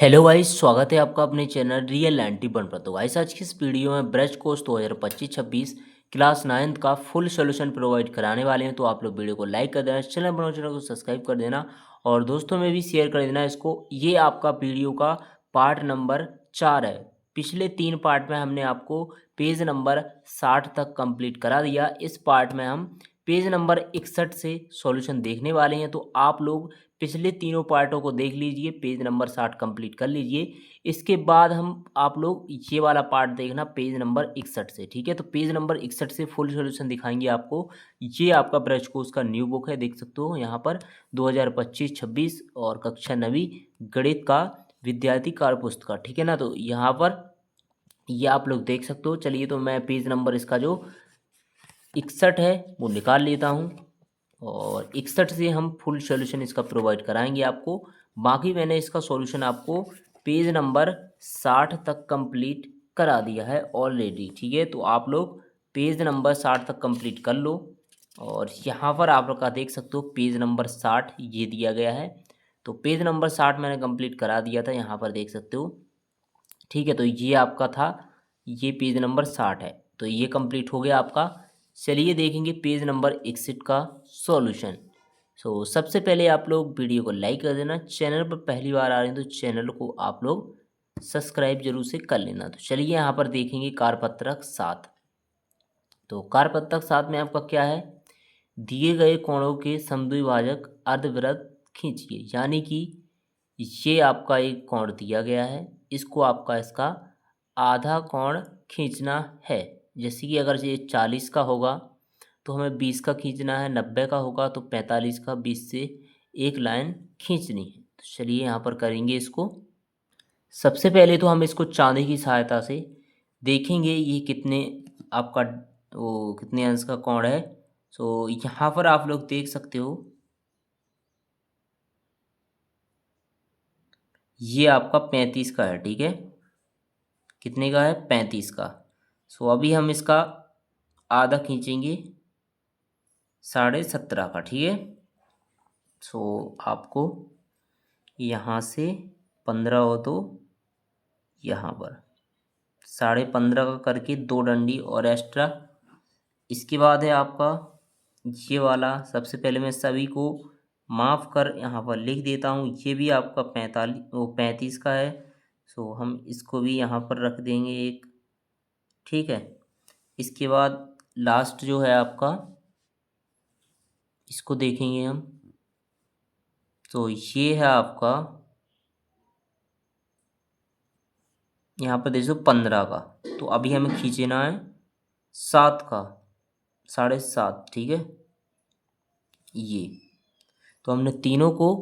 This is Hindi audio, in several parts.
हेलो गाइस, स्वागत है आपका अपने चैनल रियल 91 पर। तो गाइस, आज की इस वीडियो में ब्रज कोर्स 2025-26 क्लास 9th का फुल सॉल्यूशन प्रोवाइड कराने वाले हैं। तो आप लोग वीडियो को लाइक कर देना, चैनल को सब्सक्राइब कर देना और दोस्तों में भी शेयर कर देना इसको। ये आपका वीडियो का पार्ट नंबर 4 है। पिछले 3 पार्ट में हमने आपको पेज नंबर 60 तक कंप्लीट करा दिया। इस पार्ट में हम पेज नंबर 61 से सॉल्यूशन देखने वाले हैं। तो आप लोग पिछले तीनों पार्टों को देख लीजिए, पेज नंबर 60 कंप्लीट कर लीजिए। इसके बाद हम आप लोग ये वाला पार्ट देखना पेज नंबर 61 से, ठीक है। तो पेज नंबर 61 से फुल सॉल्यूशन दिखाएंगे आपको। ये आपका ब्रज कोर्स का न्यू बुक है, देख सकते हो यहाँ पर 2025-26 और कक्षा 9वीं गणित का विद्यार्थी कार्य पुस्तक, ठीक है ना। तो यहाँ पर ये आप लोग देख सकते हो। चलिए, तो मैं पेज नंबर इसका जो 61 है वो निकाल लेता हूँ और 61 से हम फुल सॉल्यूशन इसका प्रोवाइड कराएंगे आपको। बाकी मैंने इसका सॉल्यूशन आपको पेज नंबर 60 तक कंप्लीट करा दिया है ऑलरेडी, ठीक है। तो आप लोग पेज नंबर 60 तक कंप्लीट कर लो। और यहाँ पर आप लोग का देख सकते हो पेज नंबर 60 ये दिया गया है। तो पेज नंबर 60 मैंने कंप्लीट करा दिया था, यहाँ पर देख सकते हो, ठीक है। तो ये आपका था, ये पेज नंबर 60 है। तो ये कंप्लीट हो गया आपका। चलिए देखेंगे पेज नंबर 61 का सॉल्यूशन। सबसे पहले आप लोग वीडियो को लाइक कर देना। चैनल पर पहली बार आ रहे हैं तो चैनल को आप लोग सब्सक्राइब जरूर से कर लेना। तो चलिए यहाँ पर देखेंगे कार्यपत्रक 7। तो कार्यपत्रक 7 में आपका क्या है, दिए गए कोणों के समद्विभाजक अर्धवृत्त खींचिए। यानी कि ये आपका एक कोण दिया गया है, इसको आपका इसका आधा कोण खींचना है। जैसे कि अगर ये 40 का होगा तो हमें 20 का खींचना है, 90 का होगा तो 45 का, 20 से एक लाइन खींचनी है। तो चलिए यहाँ पर करेंगे इसको। सबसे पहले तो हम इसको चांदी की सहायता से देखेंगे ये कितने आपका वो कितने अंश का कोण है। यहाँ पर आप लोग देख सकते हो ये आपका 35 का है, ठीक है। कितने का है, 35 का। अभी हम इसका आधा खींचेंगे 17.5 का, ठीक है। आपको यहाँ से 15 हो तो यहाँ पर 15.5 का करके 2 डंडी और एक्स्ट्रा। इसके बाद है आपका ये वाला। सबसे पहले मैं सभी को माफ़ कर यहाँ पर लिख देता हूँ। ये भी आपका 35 का है। हम इसको भी यहाँ पर रख देंगे एक, ठीक है। इसके बाद लास्ट जो है आपका, इसको देखेंगे हम। ये है आपका यहाँ पर देखो 15 का। तो अभी हमें खींचना है 7 का, 7.5, ठीक है। ये तो हमने तीनों को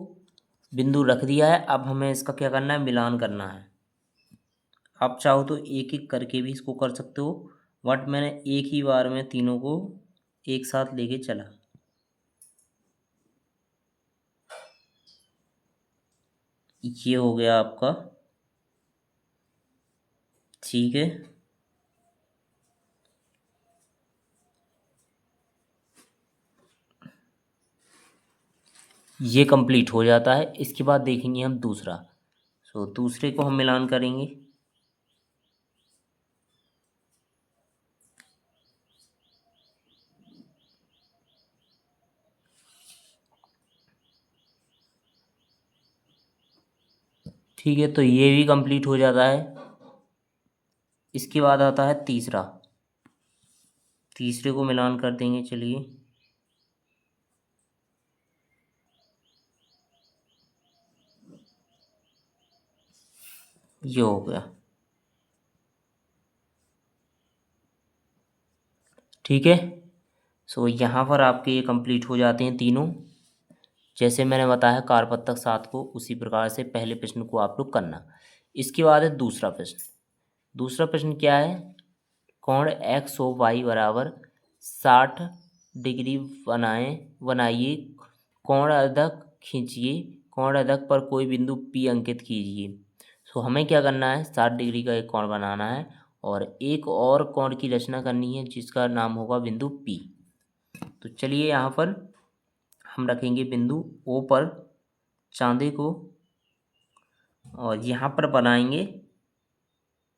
बिंदु रख दिया है। अब हमें इसका क्या करना है, मिलान करना है। आप चाहो तो एक एक करके भी इसको कर सकते हो, बट मैंने एक ही बार में तीनों को एक साथ लेके चला। ये हो गया आपका, ठीक है। ये कंप्लीट हो जाता है। इसके बाद देखेंगे हम दूसरा। दूसरे को हम मिलान करेंगे। ठीक है, तो ये भी कंप्लीट हो जाता है। इसके बाद आता है तीसरा। तीसरे को मिलान कर देंगे, चलिए। ये हो गया, ठीक है। यहाँ पर आपके ये कंप्लीट हो जाते हैं तीनों। जैसे मैंने बताया कार्यपत्रक 7 को, उसी प्रकार से पहले प्रश्न को आप लोग करना। इसके बाद है दूसरा प्रश्न। दूसरा प्रश्न क्या है, कोण एक्स ओ वाई बराबर 60 डिग्री बनाइए। कोण अर्धक खींचिए। कोण अर्धक पर कोई बिंदु P अंकित कीजिए। हमें क्या करना है, 60 डिग्री का एक कोण बनाना है और एक और कोण की रचना करनी है जिसका नाम होगा बिंदु P। तो चलिए यहाँ पर हम रखेंगे बिंदु O पर चांदे को और यहाँ पर बनाएंगे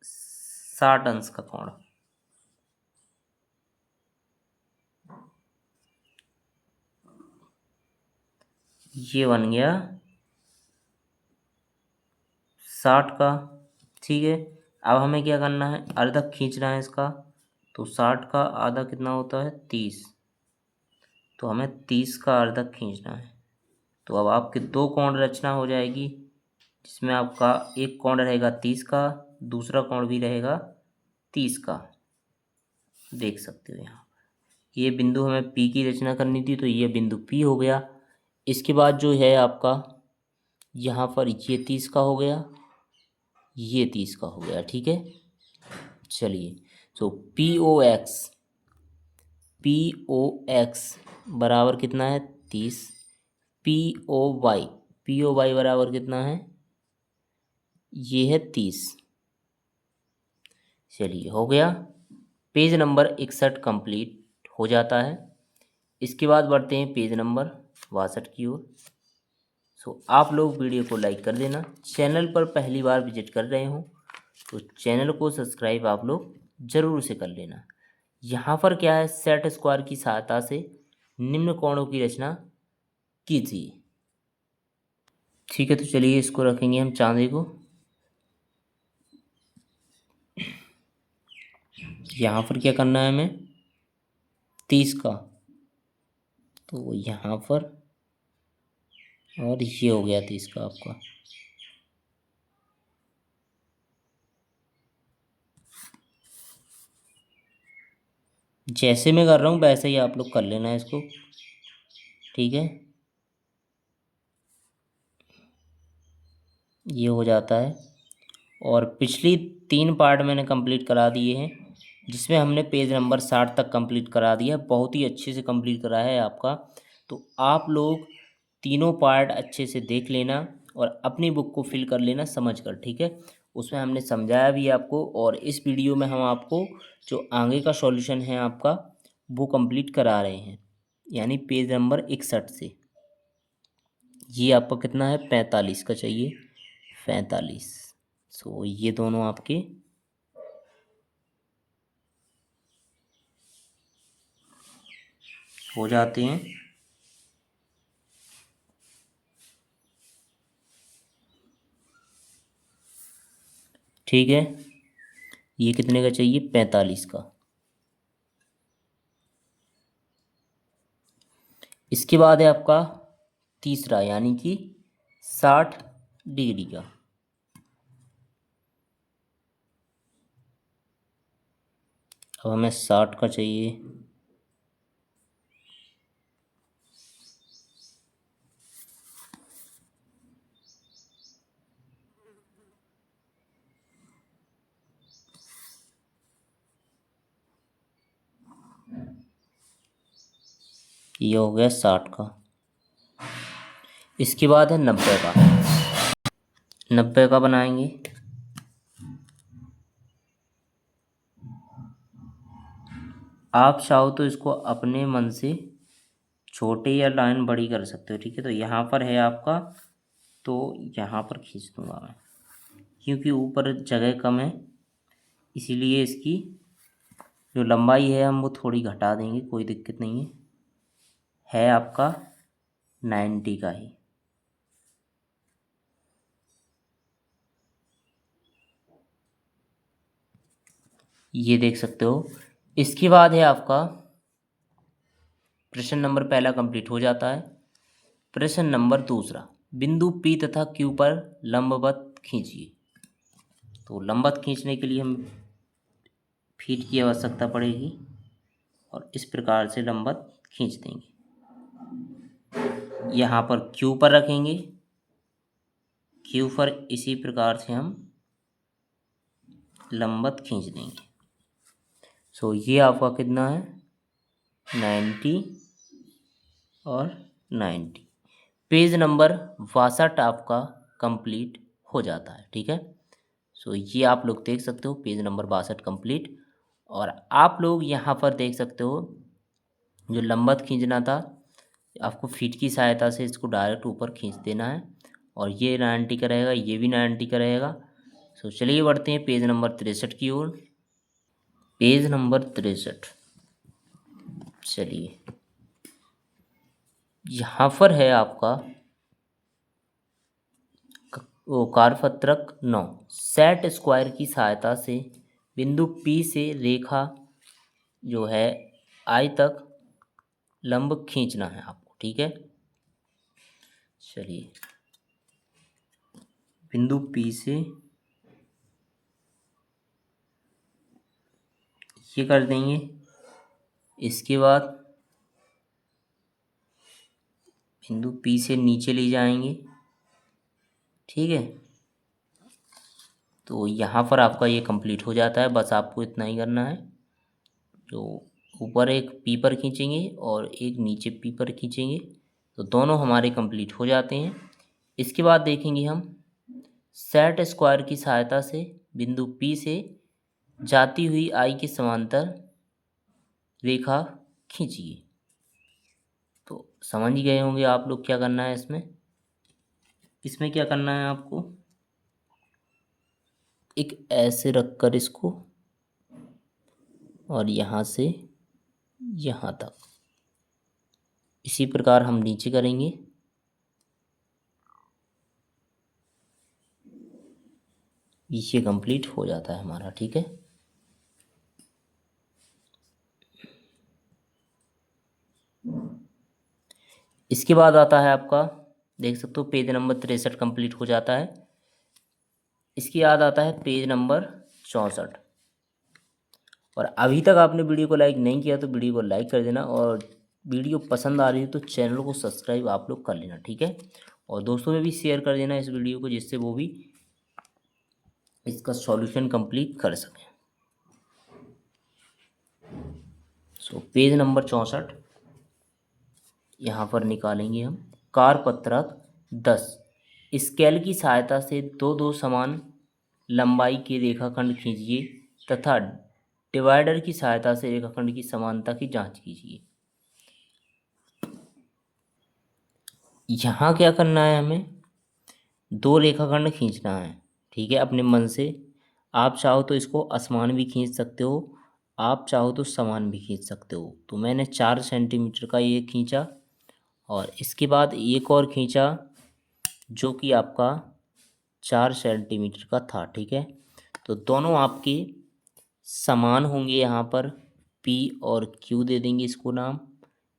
60 अंश का कोण। ये बन गया 60 का। ठीक है, अब हमें क्या करना है, अर्धक खींचना है इसका। तो 60 का आधा कितना होता है, 30। तो हमें 30 का अर्धक खींचना है। तो अब आपके दो कोण रचना हो जाएगी, जिसमें आपका एक कोण रहेगा 30 का, दूसरा कोण भी रहेगा 30 का। देख सकते हो यहाँ ये बिंदु हमें पी की रचना करनी थी, तो ये बिंदु पी हो गया। इसके बाद जो है आपका यहाँ पर ये 30 का हो गया, ये 30 का हो गया। ठीक है, चलिए। सो पी ओ एक्स बराबर कितना है, 30। पी ओ वाई बराबर कितना है, ये है 30। चलिए, हो गया। पेज नंबर 61 कंप्लीट हो जाता है। इसके बाद बढ़ते हैं पेज नंबर 62 की ओर। आप लोग वीडियो को लाइक कर देना। चैनल पर पहली बार विजिट कर रहे हो तो चैनल को सब्सक्राइब आप लोग ज़रूर से कर लेना। यहाँ पर क्या है, सेट स्क्वायर की सहायता से निम्न कोणों की रचना कीजिए। ठीक है, तो चलिए इसको रखेंगे हम चांदी को। यहाँ पर क्या करना है हमें, 30 का, तो यहाँ पर, और ये हो गया 30 का आपका। जैसे मैं कर रहा हूँ वैसे ही आप लोग कर लेना है इसको। ठीक है, ये हो जाता है। और पिछली 3 पार्ट मैंने कंप्लीट करा दिए हैं, जिसमें हमने पेज नंबर 60 तक कंप्लीट करा दिया है। बहुत ही अच्छे से कंप्लीट करा है आपका। तो आप लोग तीनों पार्ट अच्छे से देख लेना और अपनी बुक को फिल कर लेना समझ कर। ठीक है, उसमें हमने समझाया भी आपको, और इस वीडियो में हम आपको जो आगे का सॉल्यूशन है आपका वो कंप्लीट करा रहे हैं, यानी पेज नंबर 61 से। ये आपका कितना है, 45 का चाहिए, 45। सो ये दोनों आपके हो जाते हैं। ठीक है, ये कितने का चाहिए, 45 का। इसके बाद है आपका तीसरा, यानी कि 60 डिग्री का। अब हमें 60 का चाहिए। ये हो गया 60 का। इसके बाद है 90 का। 90 का बनाएंगे। आप चाहो तो इसको अपने मन से छोटे या लाइन बड़ी कर सकते हो। ठीक है, तो यहाँ पर है आपका, तो यहाँ पर खींच दूंगा मैं, क्योंकि ऊपर जगह कम है, इसीलिए इसकी जो लंबाई है हम वो थोड़ी घटा देंगे, कोई दिक्कत नहीं है आपका 90 का ही। ये देख सकते हो। इसके बाद है आपका प्रश्न नंबर पहला कंप्लीट हो जाता है। प्रश्न नंबर दूसरा, बिंदु P तथा Q पर लंबवत खींचिए। तो लंबवत खींचने के लिए हम फीट की आवश्यकता पड़ेगी, और इस प्रकार से लंबवत खींच देंगे। यहाँ पर Q पर रखेंगे, Q पर इसी प्रकार से हम लंबवत खींच देंगे। सो ये आपका कितना है, 90 और 90। पेज नंबर 62 आपका कंप्लीट हो जाता है। ठीक है, सो ये आप लोग देख सकते हो, पेज नंबर 62 कंप्लीट। और आप लोग यहाँ पर देख सकते हो, जो लंबवत खींचना था आपको फीट की सहायता से इसको डायरेक्ट ऊपर खींच देना है, और ये 90 का रहेगा, ये भी 90 का रहेगा। सो चलिए बढ़ते हैं पेज नंबर 63 की ओर। पेज नंबर 63, चलिए यहाँ पर है आपका वो कारपत्रक 9। सेट स्क्वायर की सहायता से बिंदु P से रेखा जो है I तक लंब खींचना है आपको, ठीक है। चलिए बिंदु P से ये कर देंगे। इसके बाद बिंदु P से नीचे ले जाएंगे, ठीक है। तो यहाँ पर आपका ये कंप्लीट हो जाता है। बस आपको इतना ही करना है, जो ऊपर एक P पर खींचेंगे और एक नीचे P पर खींचेंगे, तो दोनों हमारे कंप्लीट हो जाते हैं। इसके बाद देखेंगे हम सेट स्क्वायर की सहायता से बिंदु P से जाती हुई I के समांतर रेखा खींचिए। तो समझ ही गए होंगे आप लोग क्या करना है इसमें। इसमें क्या करना है आपको, एक ऐसे रखकर इसको और यहाँ से यहाँ तक, इसी प्रकार हम नीचे करेंगे। ये कंप्लीट हो जाता है हमारा, ठीक है। इसके बाद आता है आपका, देख सकते हो पेज नंबर 63 कंप्लीट हो जाता है। इसके बाद आता है पेज नंबर 64। और अभी तक आपने वीडियो को लाइक नहीं किया तो वीडियो को लाइक कर देना, और वीडियो पसंद आ रही है तो चैनल को सब्सक्राइब आप लोग कर लेना, ठीक है। और दोस्तों में भी शेयर कर देना इस वीडियो को, जिससे वो भी इसका सॉल्यूशन कंप्लीट कर सकें। सो पेज नंबर 64 यहाँ पर निकालेंगे हम। कारपत्रक 10, स्केल की सहायता से दो दो समान लंबाई के रेखाखंड खींचिए तथा डिवाइडर की सहायता से रेखाखंड की समानता की जांच कीजिए। यहाँ क्या करना है, हमें दो रेखाखंड खींचना है, ठीक है, अपने मन से। आप चाहो तो इसको असमान भी खींच सकते हो, आप चाहो तो समान भी खींच सकते हो। तो मैंने 4 सेंटीमीटर का ये खींचा और इसके बाद एक और खींचा जो कि आपका 4 सेंटीमीटर का था, ठीक है। तो दोनों आपके समान होंगे। यहाँ पर P और Q दे देंगे इसको नाम,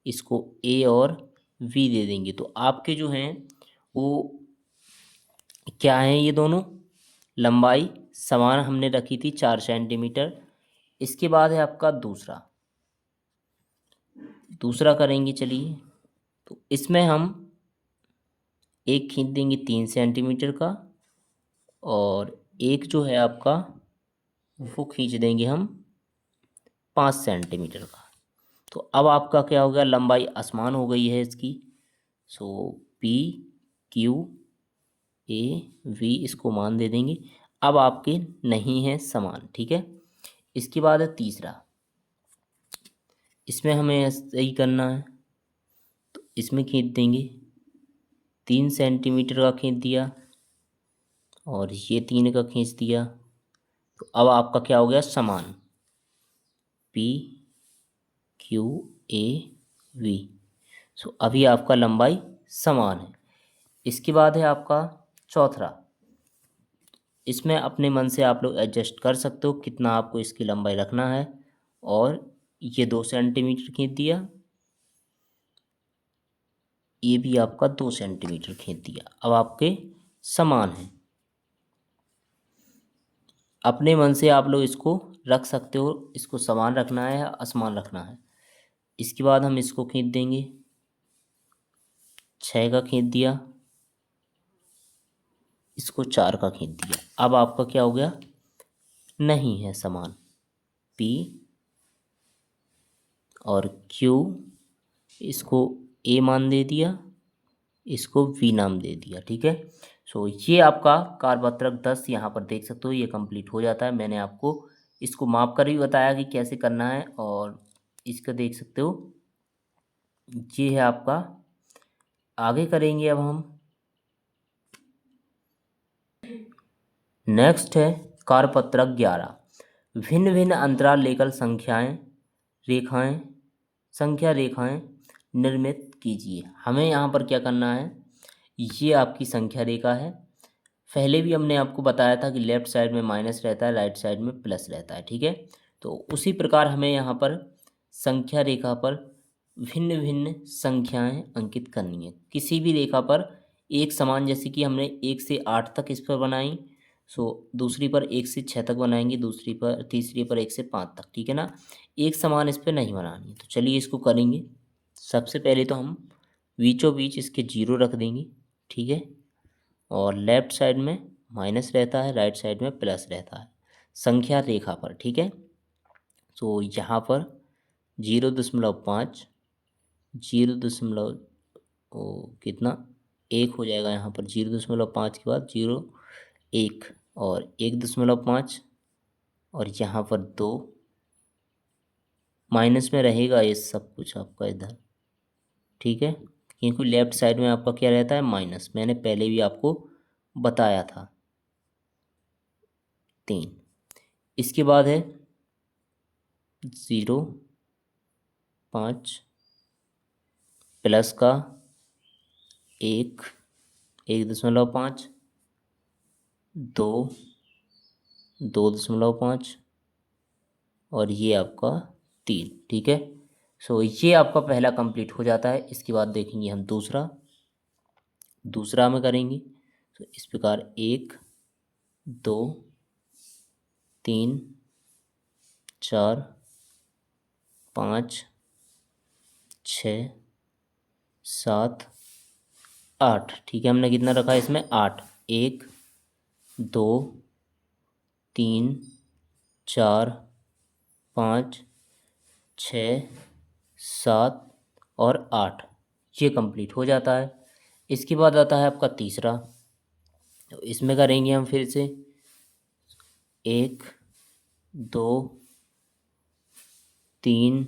इसको A और V दे देंगे। तो आपके जो हैं वो क्या हैं, ये दोनों लंबाई समान हमने रखी थी 4 सेंटीमीटर। इसके बाद है आपका दूसरा करेंगे। चलिए, तो इसमें हम एक खींच देंगे 3 सेंटीमीटर का और एक जो है आपका वो खींच देंगे हम 5 सेंटीमीटर का। तो अब आपका क्या हो गया, लंबाई असमान हो गई है इसकी। सो P Q A V इसको मान दे देंगे। अब आपके नहीं है समान, ठीक है। इसके बाद है तीसरा, इसमें हमें ऐसा ही करना है। तो इसमें खींच देंगे 3 सेंटीमीटर का खींच दिया और ये 3 का खींच दिया। तो अब आपका क्या हो गया, समान P Q A V। सो अभी आपका लंबाई समान है। इसके बाद है आपका चौथा, इसमें अपने मन से आप लोग एडजस्ट कर सकते हो कितना आपको इसकी लंबाई रखना है। और ये 2 सेंटीमीटर खींच दिया, ये भी आपका 2 सेंटीमीटर खींच दिया। अब आपके समान है। अपने मन से आप लोग इसको रख सकते हो, इसको समान रखना है या असमान रखना है। इसके बाद हम इसको खींच देंगे, 6 का खींच दिया, इसको 4 का खींच दिया। अब आपका क्या हो गया, नहीं है समान। P और Q इसको A मान दे दिया, इसको V नाम दे दिया, ठीक है। सो ये आपका कारपत्रक 10 यहाँ पर देख सकते हो ये कंप्लीट हो जाता है। मैंने आपको इसको माप कर भी बताया कि कैसे करना है, और इसका देख सकते हो ये है आपका। आगे करेंगे अब हम नेक्स्ट है कारपत्रक 11। भिन्न भिन्न अंतराल लेकर रेखाएं संख्या रेखाएं निर्मित कीजिए। हमें यहाँ पर क्या करना है, ये आपकी संख्या रेखा है। पहले भी हमने आपको बताया था कि लेफ्ट साइड में माइनस रहता है, राइट साइड में प्लस रहता है, ठीक है। तो उसी प्रकार हमें यहाँ पर संख्या रेखा पर भिन्न भिन्न संख्याएं अंकित करनी है। किसी भी रेखा पर एक समान, जैसे कि हमने 1 से 8 तक इस पर बनाई, सो दूसरी पर 1 से 6 तक बनाएंगे, दूसरी पर तीसरी पर 1 से 5 तक, ठीक है ना। एक समान इस पर नहीं बनानी। तो चलिए इसको करेंगे। सबसे पहले तो हम बीचों बीच इसके 0 रख देंगे, ठीक है। और लेफ्ट साइड में माइनस रहता है, राइट साइड में प्लस रहता है संख्या रेखा पर, ठीक है। तो यहाँ पर 0.5, 0. कितना 1 हो जाएगा। यहाँ पर 0.5 के बाद 0, 1 और 1.5 और यहाँ पर 2 माइनस में रहेगा ये सब कुछ आपका इधर, ठीक है। क्योंकि लेफ्ट साइड में आपका क्या रहता है, माइनस। मैंने पहले भी आपको बताया था। 3। इसके बाद है 0.5 प्लस का 1, 1.5, 2, 2.5 और ये आपका 3, ठीक है। सो ये आपका पहला कंप्लीट हो जाता है। इसके बाद देखेंगे हम दूसरा में करेंगे। तो इस प्रकार 1, 2, 3, 4, 5, 6, 7, 8, ठीक है। हमने कितना रखा है इसमें, 8। 1, 2, 3, 4, 5, 6, 7 और 8, ये कंप्लीट हो जाता है। इसके बाद आता है आपका तीसरा। तो इसमें करेंगे हम फिर से 1, 2, 3,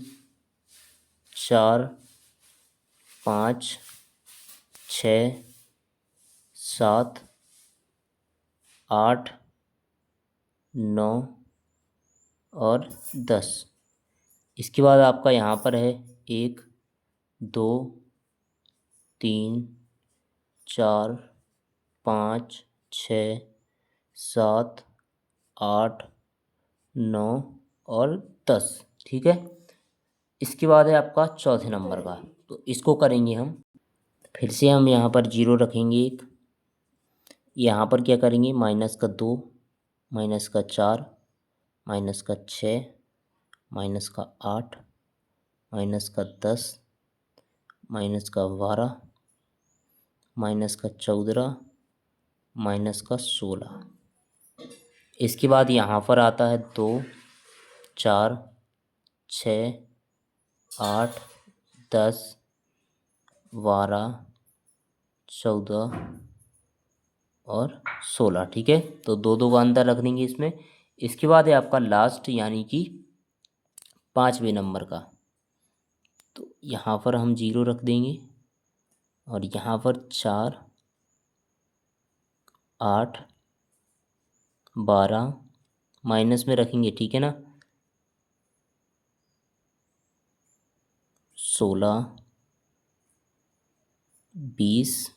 4, 5, 6, 7, 8, 9 और 10। इसके बाद आपका यहाँ पर है 1, 2, 3, 4, 5, 6, 7, 8, 9 और 10, ठीक है। इसके बाद है आपका चौथे नंबर का। तो इसको करेंगे हम फिर से। हम यहाँ पर 0 रखेंगे 1, यहाँ पर क्या करेंगे, -2, -4, -6, -8, -10, -12, -14, -16। इसके बाद यहाँ पर आता है 2, 4, 6, 8, 10, 12, 14 और 16, ठीक है। तो 2 का अंतर रख देंगे इसमें। इसके बाद है आपका लास्ट, यानी कि 5वें नंबर का। तो यहाँ पर हम 0 रख देंगे और यहाँ पर 4, 8, 12 माइनस में रखेंगे, ठीक है ना। 16, 20,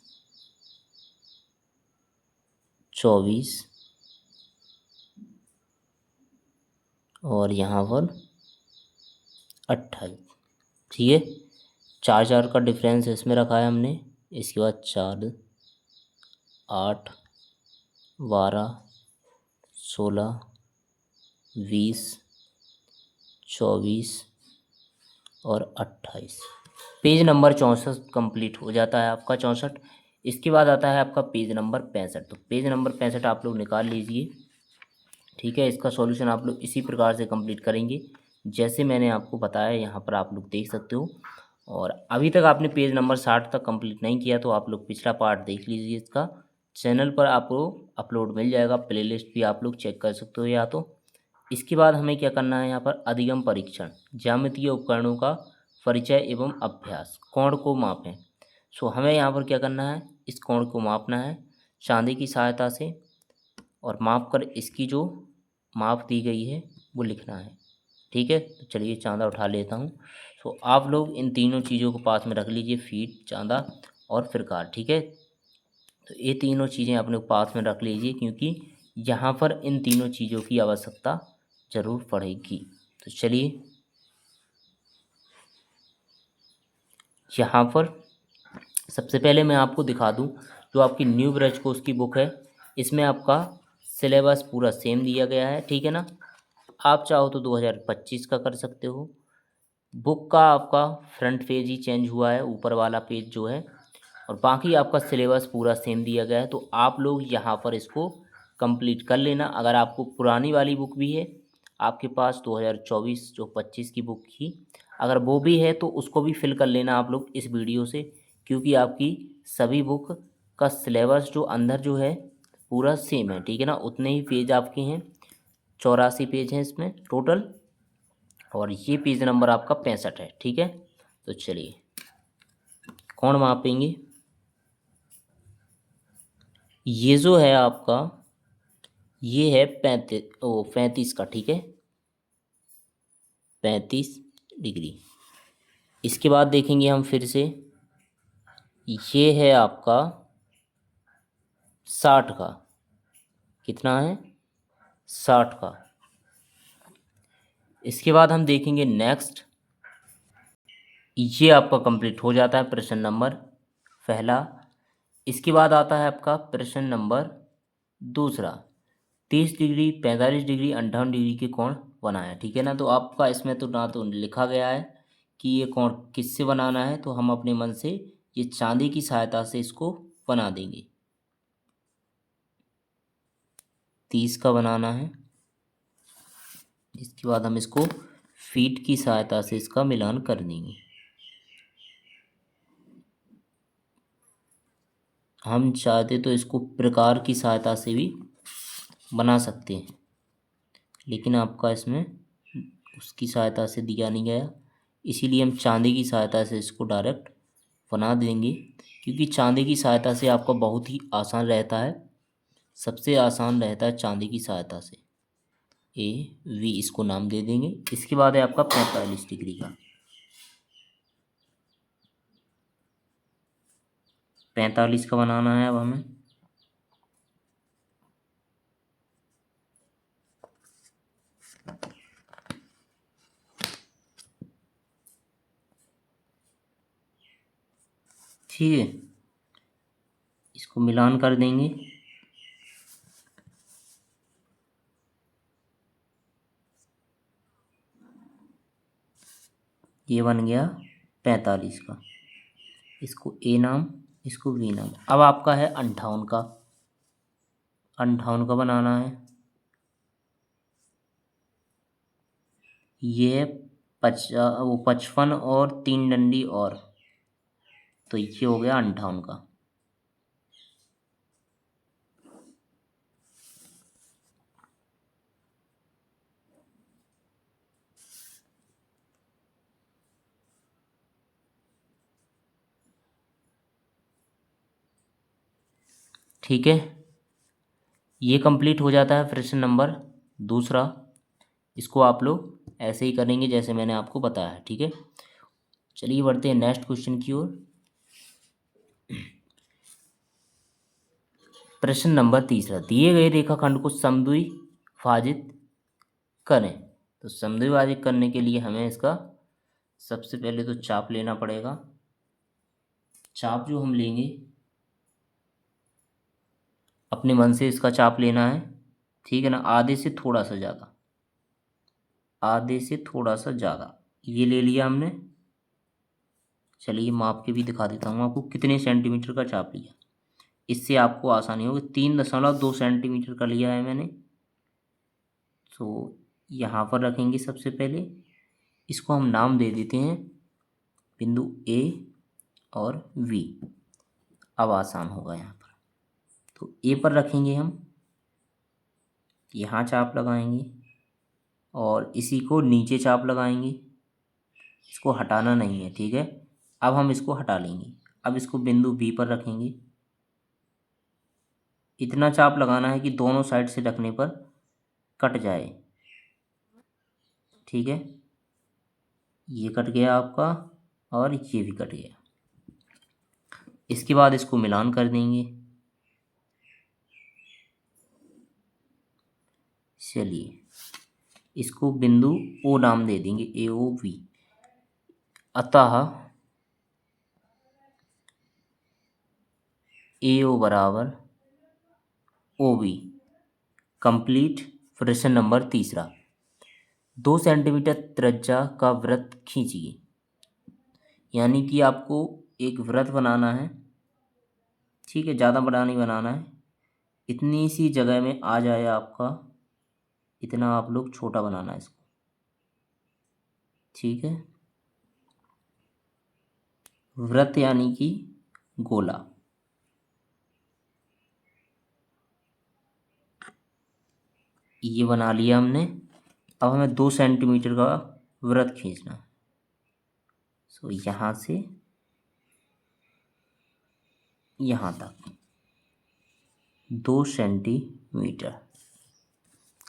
24 और यहाँ पर 28, ठीक है। 4 का डिफरेंस इसमें रखा है हमने। इसके बाद 4, 8, 12, 16, 20, 24 और 28। पेज नंबर 64 कंप्लीट हो जाता है आपका, 64। इसके बाद आता है आपका पेज नंबर 65। तो पेज नंबर 65 आप लोग निकाल लीजिए, ठीक है। इसका सॉल्यूशन आप लोग इसी प्रकार से कंप्लीट करेंगे जैसे मैंने आपको बताया, यहाँ पर आप लोग देख सकते हो। और अभी तक आपने पेज नंबर 60 तक कंप्लीट नहीं किया तो आप लोग पिछला पार्ट देख लीजिए। इसका चैनल पर आपको अपलोड मिल जाएगा, प्लेलिस्ट भी आप लोग चेक कर सकते हो या तो। इसके बाद हमें क्या करना है, यहाँ पर अधिगम परीक्षण, ज्यामितीय उपकरणों का परिचय एवं अभ्यास, कोण को मापें। सो हमें यहाँ पर क्या करना है, इस कोण को मापना है चांदी की सहायता से। और माप कर इसकी जो माप दी गई है वो लिखना है। ठीक है, तो चलिए चांदा उठा लेता हूँ। तो आप लोग इन तीनों चीज़ों को पास में रख लीजिए, फीट, चांदा और फिरकार। ठीक है, तो ये तीनों चीज़ें अपने पास में रख लीजिए, क्योंकि यहाँ पर इन तीनों चीज़ों की आवश्यकता ज़रूर पड़ेगी। तो चलिए यहाँ पर सबसे पहले मैं आपको दिखा दूँ, जो आपकी न्यू ब्रज कोर्स की बुक है, इसमें आपका सिलेबस पूरा सेम दिया गया है। ठीक है ना, आप चाहो तो 2025 का कर सकते हो। बुक का आपका फ्रंट पेज ही चेंज हुआ है, ऊपर वाला पेज जो है, और बाकी आपका सिलेबस पूरा सेम दिया गया है। तो आप लोग यहाँ पर इसको कंप्लीट कर लेना। अगर आपको पुरानी वाली बुक भी है आपके पास 2024 जो 25 की बुक थी, अगर वो भी है तो उसको भी फिल कर लेना आप लोग इस वीडियो से, क्योंकि आपकी सभी बुक का सिलेबस जो अंदर जो है पूरा सेम है। ठीक है ना, उतने ही पेज आपके हैं, 84 पेज हैं इसमें टोटल, और ये पेज नंबर आपका 65 है। ठीक है, तो चलिए कौन मापेंगे, ये जो है आपका ये है 35 का। ठीक है, 35 डिग्री। इसके बाद देखेंगे हम फिर से, ये है आपका 60 का। कितना है, 60 का। इसके बाद हम देखेंगे नेक्स्ट, ये आपका कंप्लीट हो जाता है प्रश्न नंबर पहला। इसके बाद आता है आपका प्रश्न नंबर दूसरा, 30 डिग्री, 45 डिग्री, 58 डिग्री के कोण बनाया। ठीक है ना, तो आपका इसमें तो ना तो लिखा गया है कि ये कोण किससे बनाना है, तो हम अपने मन से ये चांदी की सहायता से इसको बना देंगे। 30 का बनाना है। इसके बाद हम इसको फीट की सहायता से इसका मिलान कर देंगे। हम चाहते तो इसको प्रकार की सहायता से भी बना सकते हैं, लेकिन आपका इसमें उसकी सहायता से दिया नहीं गया, इसीलिए हम चांदी की सहायता से इसको डायरेक्ट बना देंगे, क्योंकि चांदी की सहायता से आपका बहुत ही आसान रहता है, सबसे आसान रहता है चांदी की सहायता से। AV इसको नाम दे देंगे। इसके बाद है आपका 45 डिग्री का। 45 का बनाना है अब हमें। ठीक है, इसको मिलान कर देंगे। ये बन गया 45 का। इसको A नाम, इसको V नाम। अब आपका है 58 का। 58 का बनाना है। ये 55 और 3 डंडी और, तो ये हो गया 58 का। ठीक है, ये कंप्लीट हो जाता है प्रश्न नंबर दूसरा। इसको आप लोग ऐसे ही करेंगे जैसे मैंने आपको बताया है। ठीक है, चलिए बढ़ते हैं नेक्स्ट क्वेश्चन की ओर। प्रश्न नंबर तीसरा, दिए गए रेखाखंड को समद्विभाजित करें। तो समद्विभाजित करने के लिए हमें इसका सबसे पहले तो चाप लेना पड़ेगा। चाप जो हम लेंगे अपने मन से इसका चाप लेना है। ठीक है ना, आधे से थोड़ा सा ज़्यादा, आधे से थोड़ा सा ज़्यादा ये ले लिया हमने। चलिए माप के भी दिखा देता हूँ आपको कितने सेंटीमीटर का चाप लिया, इससे आपको आसानी होगी। 3.2 सेंटीमीटर का लिया है मैंने। तो यहाँ पर रखेंगे सबसे पहले, इसको हम नाम दे देते हैं बिंदु A और V। अब आसान होगा यहाँ पर। तो A पर रखेंगे हम, यहाँ चाप लगाएंगे और इसी को नीचे चाप लगाएंगे। इसको हटाना नहीं है। ठीक है, अब हम इसको हटा लेंगे। अब इसको बिंदु B पर रखेंगे। इतना चाप लगाना है कि दोनों साइड से रखने पर कट जाए। ठीक है, ये कट गया आपका और ये भी कट गया। इसके बाद इसको मिलान कर देंगे। चलिए, इसको बिंदु ओ नाम दे देंगे, ए ओ वी। अतः ए ओ बराबर ओ बी कंप्लीट। प्रश्न नंबर तीसरा, 2 सेंटीमीटर त्रिज्या का वृत्त खींचिए। यानी कि आपको एक वृत्त बनाना है। ठीक है, ज़्यादा बड़ा नहीं बनाना है, इतनी सी जगह में आ जाए आपका, इतना आप लोग छोटा बनाना है इसको। ठीक है, वृत्त यानी कि गोला। ये बना लिया हमने। अब हमें 2 सेंटीमीटर का वृत्त खींचना है। सो यहाँ से यहाँ तक 2 सेंटीमीटर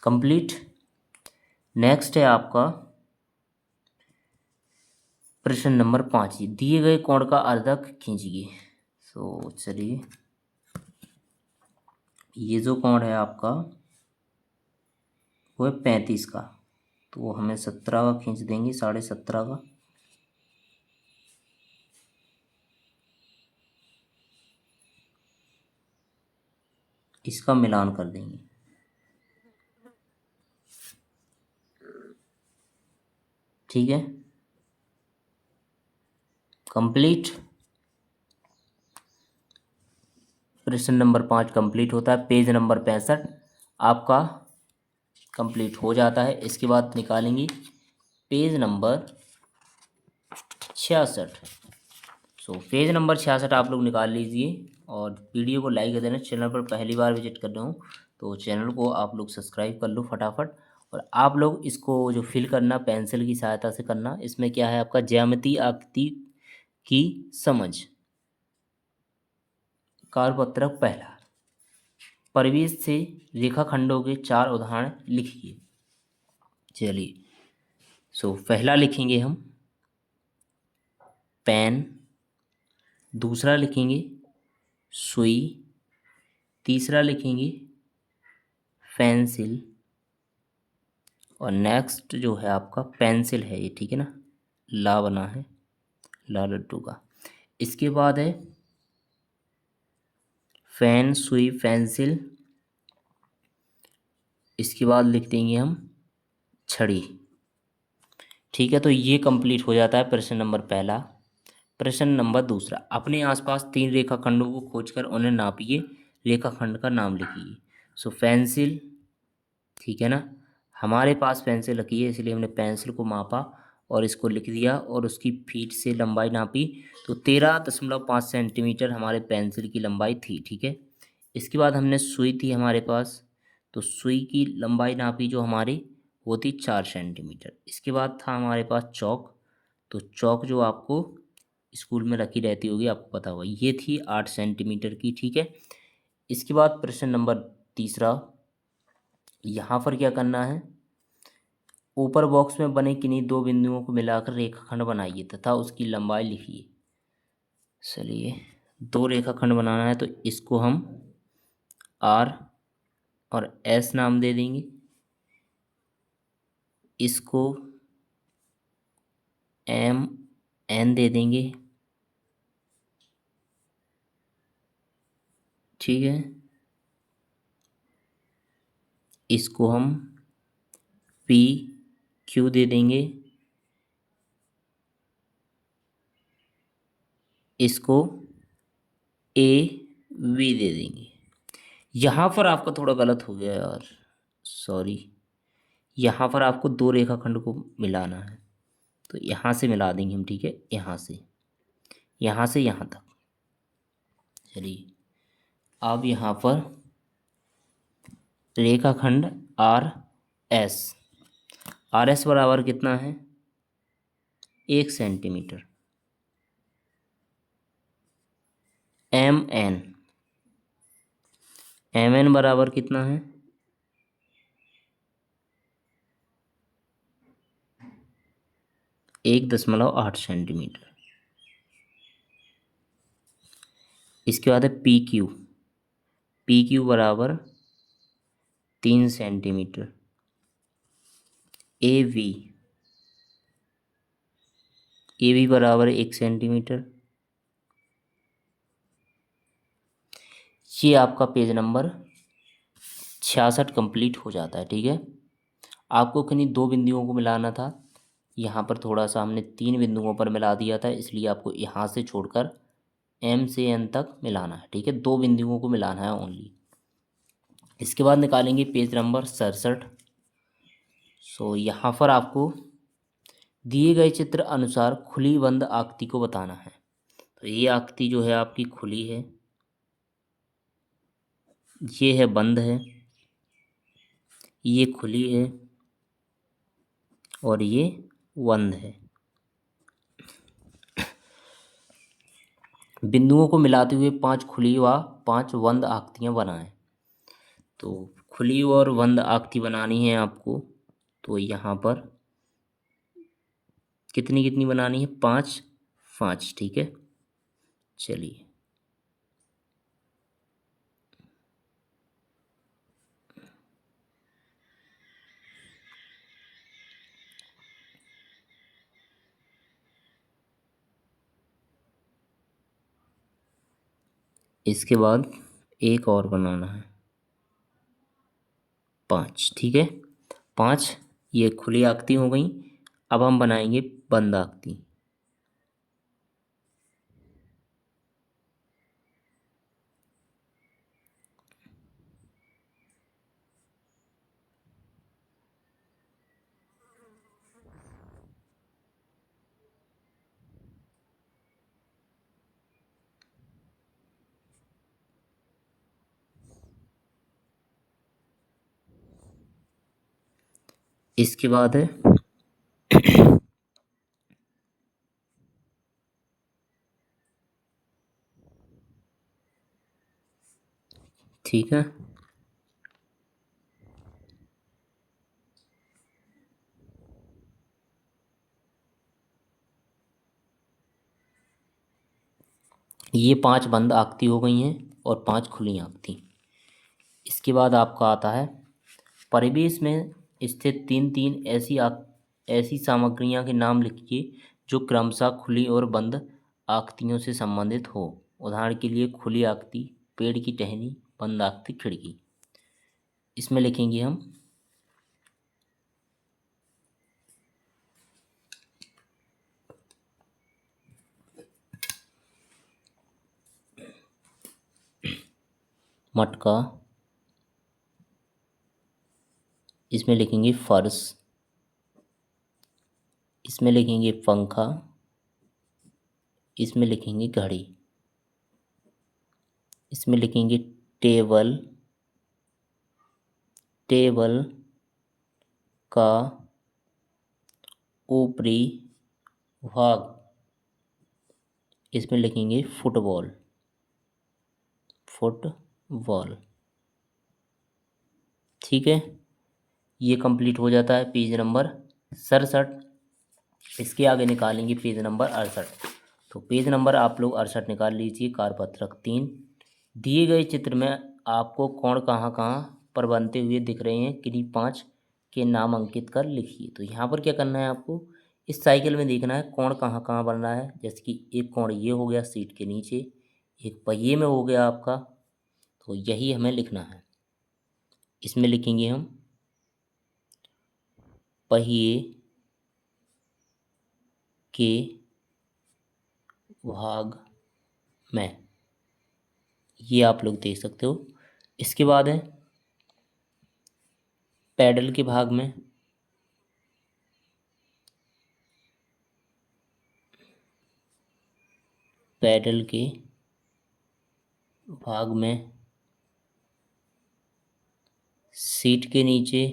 कंप्लीट। नेक्स्ट है आपका प्रश्न नंबर 5, दिए गए कोण का अर्धक खींचिए। सो चलिए, ये जो कोण है आपका वो है 35 का, तो वो हमें 17 का खींच देंगे, 17.5 का। इसका मिलान कर देंगे। ठीक है, कंप्लीट। प्रश्न नंबर 5 कंप्लीट होता है। पेज नंबर 65 आपका कंप्लीट हो जाता है। इसके बाद निकालेंगे page number 66। So page number 66 आप लोग निकाल लीजिए और वीडियो को लाइक कर देना। चैनल पर पहली बार विजिट कर रहे हो तो चैनल को आप लोग सब्सक्राइब कर लो फटाफट। और आप लोग इसको जो फिल करना पेंसिल की सहायता से करना। इसमें क्या है आपका, ज्यामिति आकृति की समझ। कार्यपत्रक पहला, परिवेश से रेखाखंडों के 4 उदाहरण लिखिए। चलिए, सो पहला लिखेंगे हम पेन, दूसरा लिखेंगे सुई, तीसरा लिखेंगे पेंसिल और नेक्स्ट जो है आपका पेंसिल है ये। ठीक है ना, ला बना है, ला लड्डू का। इसके बाद है पेन, सुई, पेंसिल। इसके बाद लिख देंगे हम छड़ी। ठीक है, तो ये कंप्लीट हो जाता है प्रश्न नंबर पहला। प्रश्न नंबर दूसरा, अपने आसपास 3 रेखाखंडों को खोजकर उन्हें नापिए, रेखाखंड का नाम लिखिए। सो पेंसिल, ठीक है ना, हमारे पास पेंसिल रखी है इसलिए हमने पेंसिल को मापा और इसको लिख दिया और उसकी फीट से लंबाई नापी, तो 13.5 सेंटीमीटर हमारे पेंसिल की लंबाई थी। ठीक है, इसके बाद हमने सुई थी हमारे पास, तो सुई की लंबाई नापी जो हमारी वो थी 4 सेंटीमीटर। इसके बाद था हमारे पास चौक, तो चौक जो आपको स्कूल में रखी रहती होगी आपको पता होगा, ये थी 8 सेंटीमीटर की। ठीक है, इसके बाद प्रश्न नंबर तीसरा, यहाँ पर क्या करना है, ऊपर बॉक्स में बने किन्हीं 2 बिंदुओं को मिलाकर रेखाखंड बनाइए तथा उसकी लंबाई लिखिए। चलिए, 2 रेखाखंड बनाना है तो इसको हम आर और एस नाम दे देंगे, इसको एम एन दे देंगे। ठीक है, इसको हम पी क्यू दे देंगे, इसको ए वी दे देंगे। यहाँ पर आपका थोड़ा गलत हो गया यार, सॉरी। यहाँ पर आपको 2 रेखाखंड को मिलाना है तो यहाँ से मिला देंगे हम। ठीक है, यहाँ से यहाँ तक। चलिए, अब यहाँ पर रेखाखंड आर एस, आर एस बराबर कितना है, 1 centimetre. M N, M N बराबर कितना है? 1.8 सेंटीमीटर। इसके बाद है पी क्यू। पी क्यू बराबर 3 centimetre. A V. A V बराबर 1 सेंटीमीटर। ये आपका पेज नंबर 66 कंप्लीट हो जाता है। ठीक है, आपको किन्हीं 2 बिंदुओं को मिलाना था। यहाँ पर थोड़ा सा हमने 3 बिंदुओं पर मिला दिया था, इसलिए आपको यहाँ से छोड़कर एम से एन तक मिलाना है। ठीक है, 2 बिंदुओं को मिलाना है ओनली। इसके बाद निकालेंगे पेज नंबर 67। सो यहाँ पर आपको दिए गए चित्र अनुसार खुली बंद आकृति को बताना है। तो ये आकृति जो है आपकी खुली है, ये है बंद है, ये खुली है और ये बंद है। बिंदुओं को मिलाते हुए 5 खुली व 5 बंद आकृतियाँ बनाएं। तो खुली और बंद आकृति बनानी है आपको, तो यहाँ पर कितनी कितनी बनानी है? 5 5। ठीक है, चलिए। इसके बाद एक और बनाना है 5। ठीक है, 5 ये खुली आकृति हो गई। अब हम बनाएंगे बंद आकृति। इसके बाद है ठीक है, ये 5 बंद आकृति हो गई हैं और 5 खुली आकृति। इसके बाद आपका आता है परिवेश में स्थित 3 3 ऐसी सामग्रियां के नाम लिखिए जो क्रमशः खुली और बंद आकृतियों से संबंधित हो। उदाहरण के लिए खुली आकृति पेड़ की टहनी, बंद आकृति खिड़की। इसमें लिखेंगे हम मटका, इसमें लिखेंगे फर्श, इसमें लिखेंगे पंखा, इसमें लिखेंगे घड़ी, इसमें लिखेंगे टेबल, टेबल का ऊपरी भाग, इसमें लिखेंगे फुटबॉल, फुटबॉल। ठीक है, ये कंप्लीट हो जाता है पेज नंबर 67। इसके आगे निकालेंगे पेज नंबर 68। तो पेज नंबर आप लोग 68 निकाल लीजिए। कार्यपत्रक 3। दिए गए चित्र में आपको कोण कहाँ कहाँ पर बनते हुए दिख रहे हैं, किन्हीं 5 के नाम अंकित कर लिखिए। तो यहाँ पर क्या करना है आपको, इस साइकिल में देखना है कोण कहाँ कहाँ बन रहा है। जैसे कि एक कोण ये हो गया सीट के नीचे, एक पहिए में हो गया आपका, तो यही हमें लिखना है। इसमें लिखेंगे हम पहिए के भाग में, ये आप लोग देख सकते हो। इसके बाद है पैडल के भाग में, पैडल के भाग में सीट के नीचे,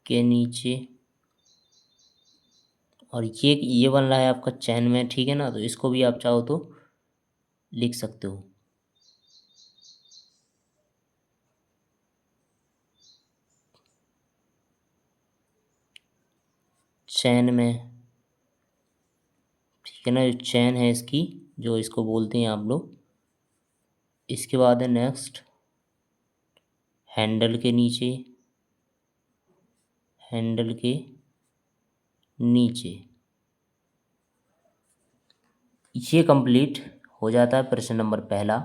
के नीचे, और ये बन रहा है आपका चैन में। ठीक है ना, तो इसको भी आप चाहो तो लिख सकते हो। चैन में, ठीक है ना, जो चैन है इसकी, जो इसको बोलते हैं आप लोग। इसके बाद है नेक्स्ट हैंडल के नीचे, हैंडल के नीचे। ये कंप्लीट हो जाता है प्रश्न नंबर पहला।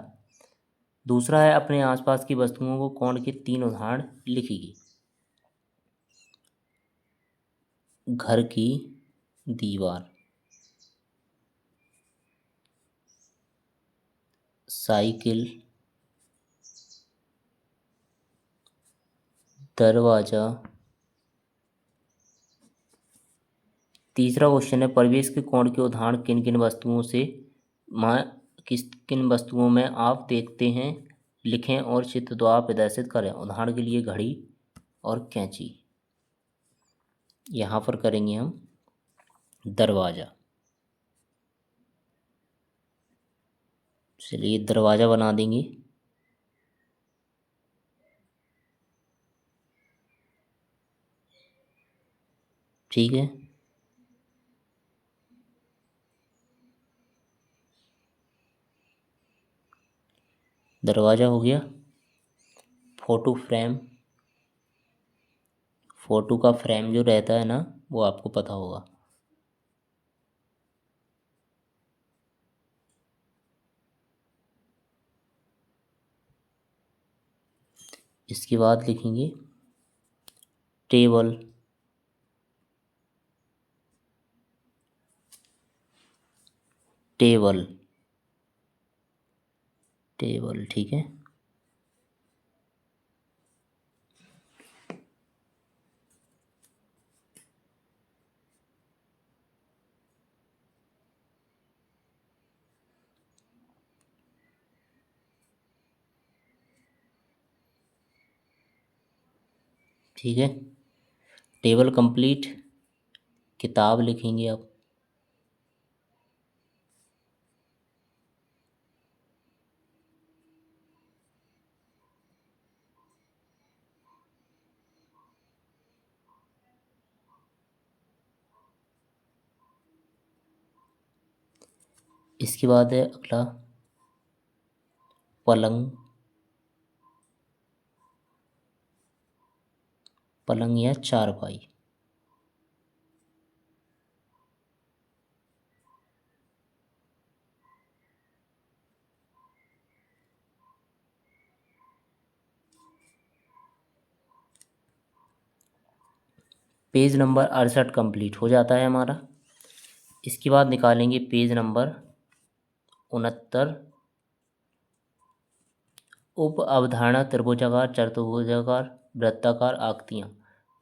दूसरा है अपने आसपास की वस्तुओं को कोण के 3 उदाहरण लिखिए। घर की दीवार, साइकिल, दरवाजा। तीसरा क्वेश्चन है परिवेश के कोण के उदाहरण किन किन वस्तुओं से किन वस्तुओं में आप देखते हैं, लिखें और चित्र द्वारा प्रदर्शित करें। उदाहरण के लिए घड़ी और कैंची। यहाँ पर करेंगे हम दरवाजा। चलिए दरवाजा बना देंगे। ठीक है, दरवाजा हो गया। फोटो फ्रेम, फोटो का फ्रेम जो रहता है ना, वो आपको पता होगा। इसके बाद लिखेंगे टेबल, टेबल, टेबल। ठीक है, ठीक है, टेबल कंप्लीट। किताब लिखेंगे आप। इसके बाद है अगला पलंग, पलंग या चारपाई। पेज नंबर 68 कंप्लीट हो जाता है हमारा। इसके बाद निकालेंगे पेज नंबर 69। उप अवधारणा त्रिभुजाकार, चतुर्भुजाकार, वृत्ताकार आकृतियाँ।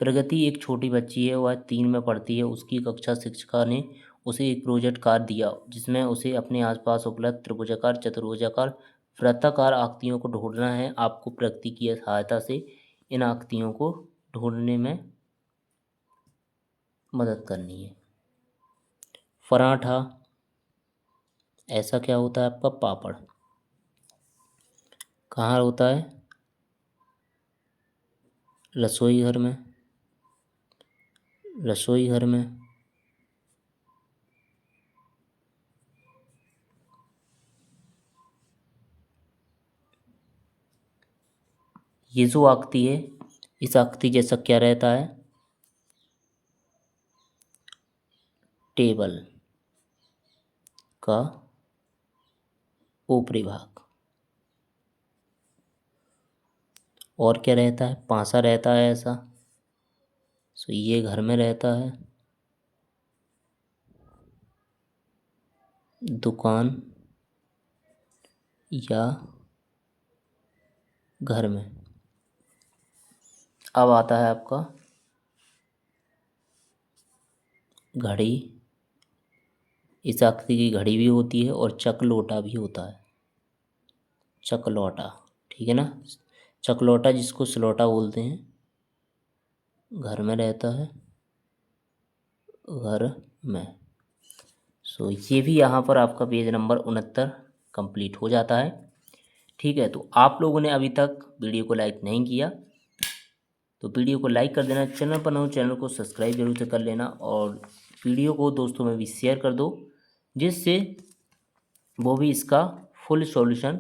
प्रगति एक छोटी बच्ची है, वह 3 में पढ़ती है। उसकी कक्षा शिक्षिका ने उसे एक प्रोजेक्ट कार्ड दिया जिसमें उसे अपने आसपास उपलब्ध त्रिभुजाकार, चतुर्भुजाकार, वृत्ताकार आकृतियों को ढूंढना है। आपको प्रगति की सहायता से इन आकृतियों को ढूंढने में मदद करनी है। पराठा, ऐसा क्या होता है आपका पापड़, कहाँ होता है, रसोई घर में, रसोई घर में। ये जो आकृति है, इस आकृति जैसा क्या रहता है, टेबल का ऊपरी भाग। और क्या रहता है, पासा रहता है ऐसा। सो ये घर में रहता है। दुकान या घर में। अब आता है आपका घड़ी। इस आकृति की घड़ी भी होती है और चकलोटा भी होता है, चकलौटा। ठीक है ना, चकलौटा जिसको सलौटा बोलते हैं, घर में रहता है, घर में। सो ये भी यहाँ पर आपका पेज नंबर 69 कंप्लीट हो जाता है। ठीक है, तो आप लोगों ने अभी तक वीडियो को लाइक नहीं किया तो वीडियो को लाइक कर देना, चैनल पर न हो चैनल को सब्सक्राइब जरूर से कर लेना और वीडियो को दोस्तों में भी शेयर कर दो, जिससे वो भी इसका फुल सॉल्यूशन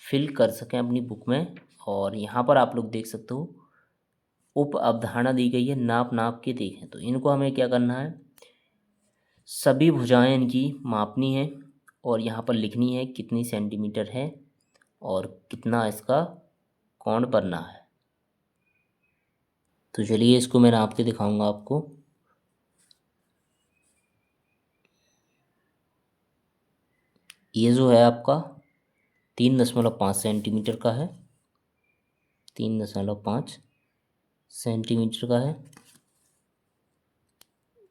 फिल कर सकें अपनी बुक में। और यहाँ पर आप लोग देख सकते हो उप अवधारणा दी गई है, नाप नाप के देखें। तो इनको हमें क्या करना है, सभी भुजाएं इनकी मापनी है और यहाँ पर लिखनी है कितनी सेंटीमीटर है और कितना इसका कोण बनना है। तो चलिए इसको मैं नाप के दिखाऊंगा आपको। ये जो है आपका 3.5 सेंटीमीटर का है, 3.5 सेंटीमीटर का है।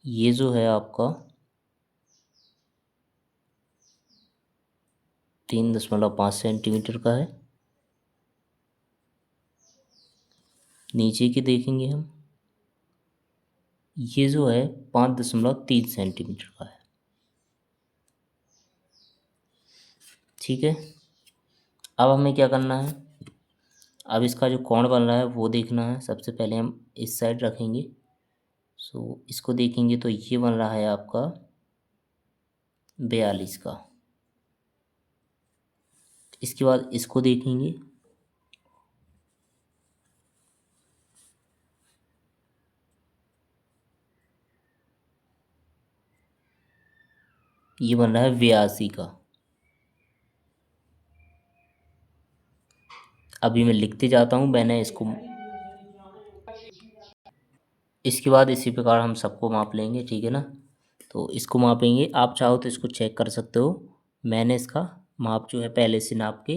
ये जो है आपका 3.5 सेंटीमीटर का है। नीचे की देखेंगे हम, ये जो है 5.3 सेंटीमीटर का है। ठीक है, अब हमें क्या करना है, अब इसका जो कोण बन रहा है वो देखना है। सबसे पहले हम इस साइड रखेंगे। इसको देखेंगे तो ये बन रहा है आपका 42 का। इसके बाद इसको देखेंगे, ये बन रहा है 82 का। अभी मैं लिखते जाता हूँ, मैंने इसको, इसके बाद इसी प्रकार हम सबको माप लेंगे। ठीक है ना, तो इसको मापेंगे। आप चाहो तो इसको चेक कर सकते हो, मैंने इसका माप जो है पहले से नाप के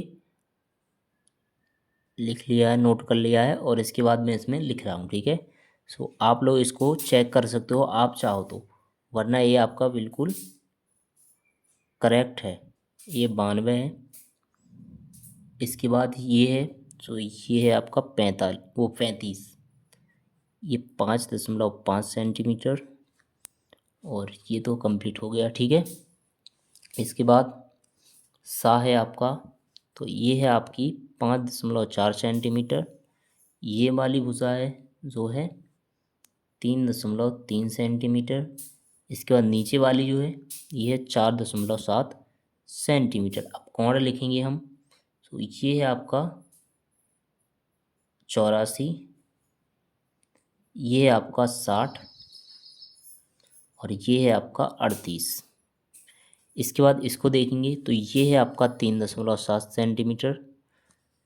लिख लिया है, नोट कर लिया है और इसके बाद मैं इसमें लिख रहा हूँ। ठीक है, आप लोग इसको चेक कर सकते हो आप चाहो तो, वरना ये आपका बिल्कुल करेक्ट है। ये 92 है। इसके बाद ये है, ये है आपका 35, ये 5.5 सेंटीमीटर और ये तो कंप्लीट हो गया। ठीक है, इसके बाद सा है आपका, तो ये है आपकी 5.4 सेंटीमीटर। ये वाली भुजा है जो है 3.3 सेंटीमीटर। इसके बाद नीचे वाली जो है ये है 4.7 सेंटीमीटर। अब कोण लिखेंगे हम, तो ये है आपका 84, ये है आपका 60 और ये है आपका 38। इसके बाद इसको देखेंगे तो ये है आपका 3.7 सेंटीमीटर।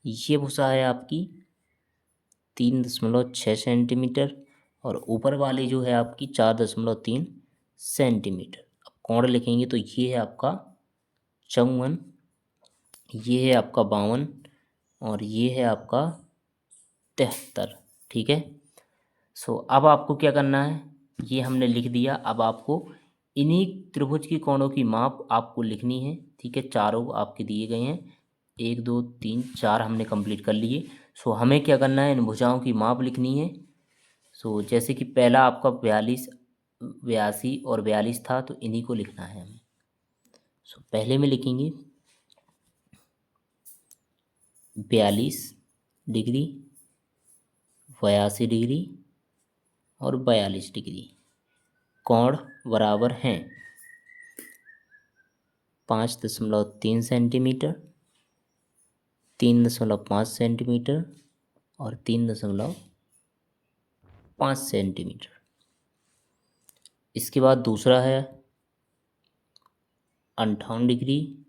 ये भुजा है आपकी 3.6 सेंटीमीटर और ऊपर वाली जो है आपकी 4.3 सेंटीमीटर। अब कोण लिखेंगे तो ये है आपका 54, ये है आपका 52 और ये है आपका 73। ठीक है, अब आपको क्या करना है, ये हमने लिख दिया। अब आपको इन्हीं त्रिभुज की कोणों की माप आपको लिखनी है। ठीक है, चारों आपके दिए गए हैं, 1 2 3 4 हमने कंप्लीट कर लिए। हमें क्या करना है, इन भुजाओं की माप लिखनी है। जैसे कि पहला आपका 42, 82 और 42 था, तो इन्हीं को लिखना है हमें। पहले में लिखेंगे 42 डिग्री, 82 डिग्री और 42 डिग्री। कोण बराबर हैं 5.3 सेंटीमीटर, 3.5 सेंटीमीटर और 3.5 सेंटीमीटर। इसके बाद दूसरा है 58 डिग्री,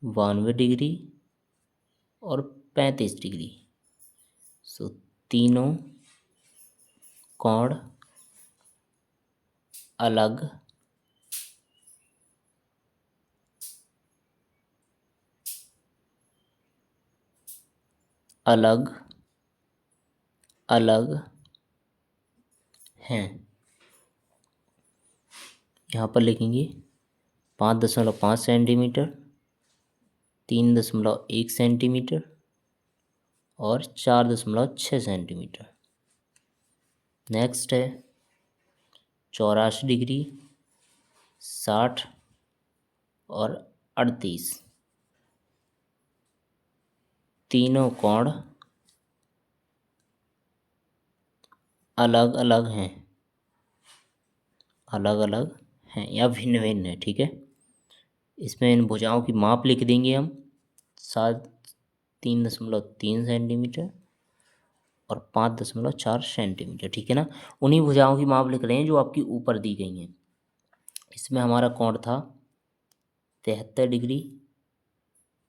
92 डिग्री और 35 डिग्री। तीनों कोण अलग अलग अलग हैं। यहाँ पर लिखेंगे 5.5 सेंटीमीटर, 3.1 सेंटीमीटर और 4.6 सेंटीमीटर। नेक्स्ट है 84 डिग्री, 60 और 38। तीनों कोण अलग अलग हैं, अलग अलग हैं या भिन्न भिन्न है, ठीक है। इसमें इन भुजाओं की माप लिख देंगे हम, 3.3 सेंटीमीटर और 5.4 सेंटीमीटर, ठीक है ना। उन्हीं भुजाओं की माप लिख रहे हैं जो आपकी ऊपर दी गई हैं। इसमें हमारा कोण था 73 डिग्री,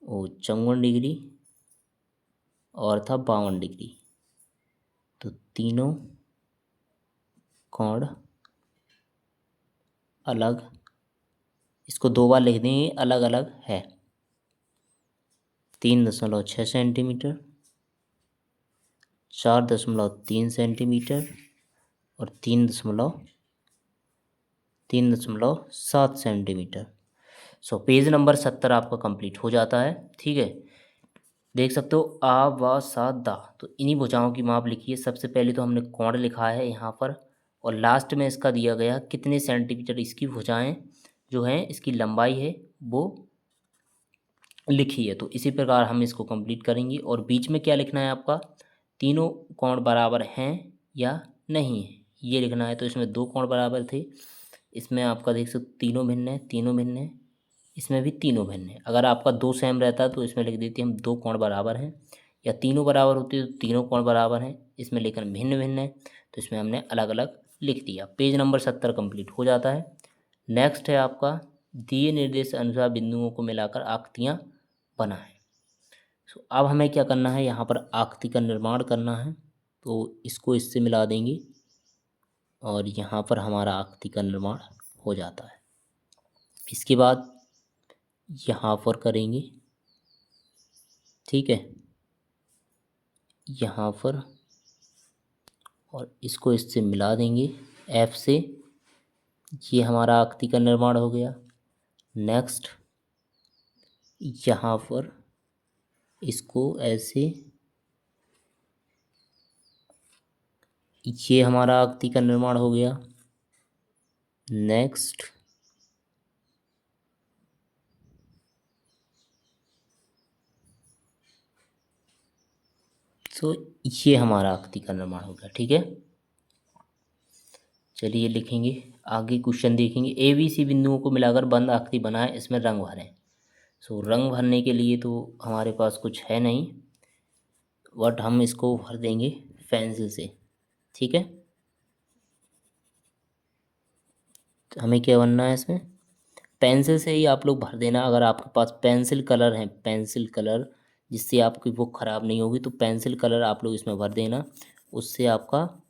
वो 54 डिग्री और था 52 डिग्री। तो तीनों कोण अलग, इसको दो बार लिख देंगे, अलग अलग है। 3.6 सेंटीमीटर, 4.3 सेंटीमीटर और 3.7 सेंटीमीटर। सो पेज नंबर 70 आपका कंप्लीट हो जाता है, ठीक है। देख सकते हो आ व सा दा, तो इन्हीं भुजाओं की माप लिखिए। सबसे पहले तो हमने कोण लिखा है यहाँ पर, और लास्ट में इसका दिया गया कितने सेंटीमीटर इसकी भुजाएं जो हैं, इसकी लंबाई है वो लिखी है। तो इसी प्रकार हम इसको कंप्लीट करेंगे। और बीच में क्या लिखना है आपका, तीनों कोण बराबर हैं या नहीं है, ये लिखना है। तो इसमें दो कोण बराबर थे, इसमें आपका देख सकते तीनों भिन्न है, तीनों भिन्न है, इसमें भी तीनों भिन्न है। अगर आपका दो सेम रहता तो इसमें लिख देते हम दो कोण बराबर हैं, या तीनों बराबर होते तो तीनों कोण बराबर हैं। इसमें लेकिन भिन्न भिन्न है तो इसमें हमने अलग अलग लिख दिया। पेज नंबर 70 कंप्लीट हो जाता है। नेक्स्ट है आपका, दिए निर्देश अनुसार बिंदुओं को मिलाकर आकृतियाँ बनाएं। सो अब हमें क्या करना है, यहाँ पर आकृति का निर्माण करना है। तो इसको इससे मिला देंगे और यहाँ पर हमारा आकृति का निर्माण हो जाता है। इसके बाद यहाँ पर करेंगे, ठीक है, यहाँ पर, और इसको इससे मिला देंगे F से। ये हमारा आकृति का निर्माण हो गया। नेक्स्ट यहाँ पर इसको ऐसे, ये हमारा आकृति का निर्माण हो गया। नेक्स्ट तो ये हमारा आकृति का निर्माण हो गया, ठीक है। चलिए लिखेंगे, आगे क्वेश्चन देखेंगे। ए बी सी बिंदुओं को मिलाकर बंद आकृति बनाएं, इसमें रंग भरें। सो रंग भरने के लिए तो हमारे पास कुछ है नहीं, बट हम इसको भर देंगे पेंसिल से, ठीक है। तो हमें क्या बनना है, इसमें पेंसिल से ही आप लोग भर देना। अगर आपके पास पेंसिल कलर है, पेंसिल कलर जिससे आपकी बुक ख़राब नहीं होगी, तो पेंसिल कलर आप लोग इसमें भर देना। उससे आपका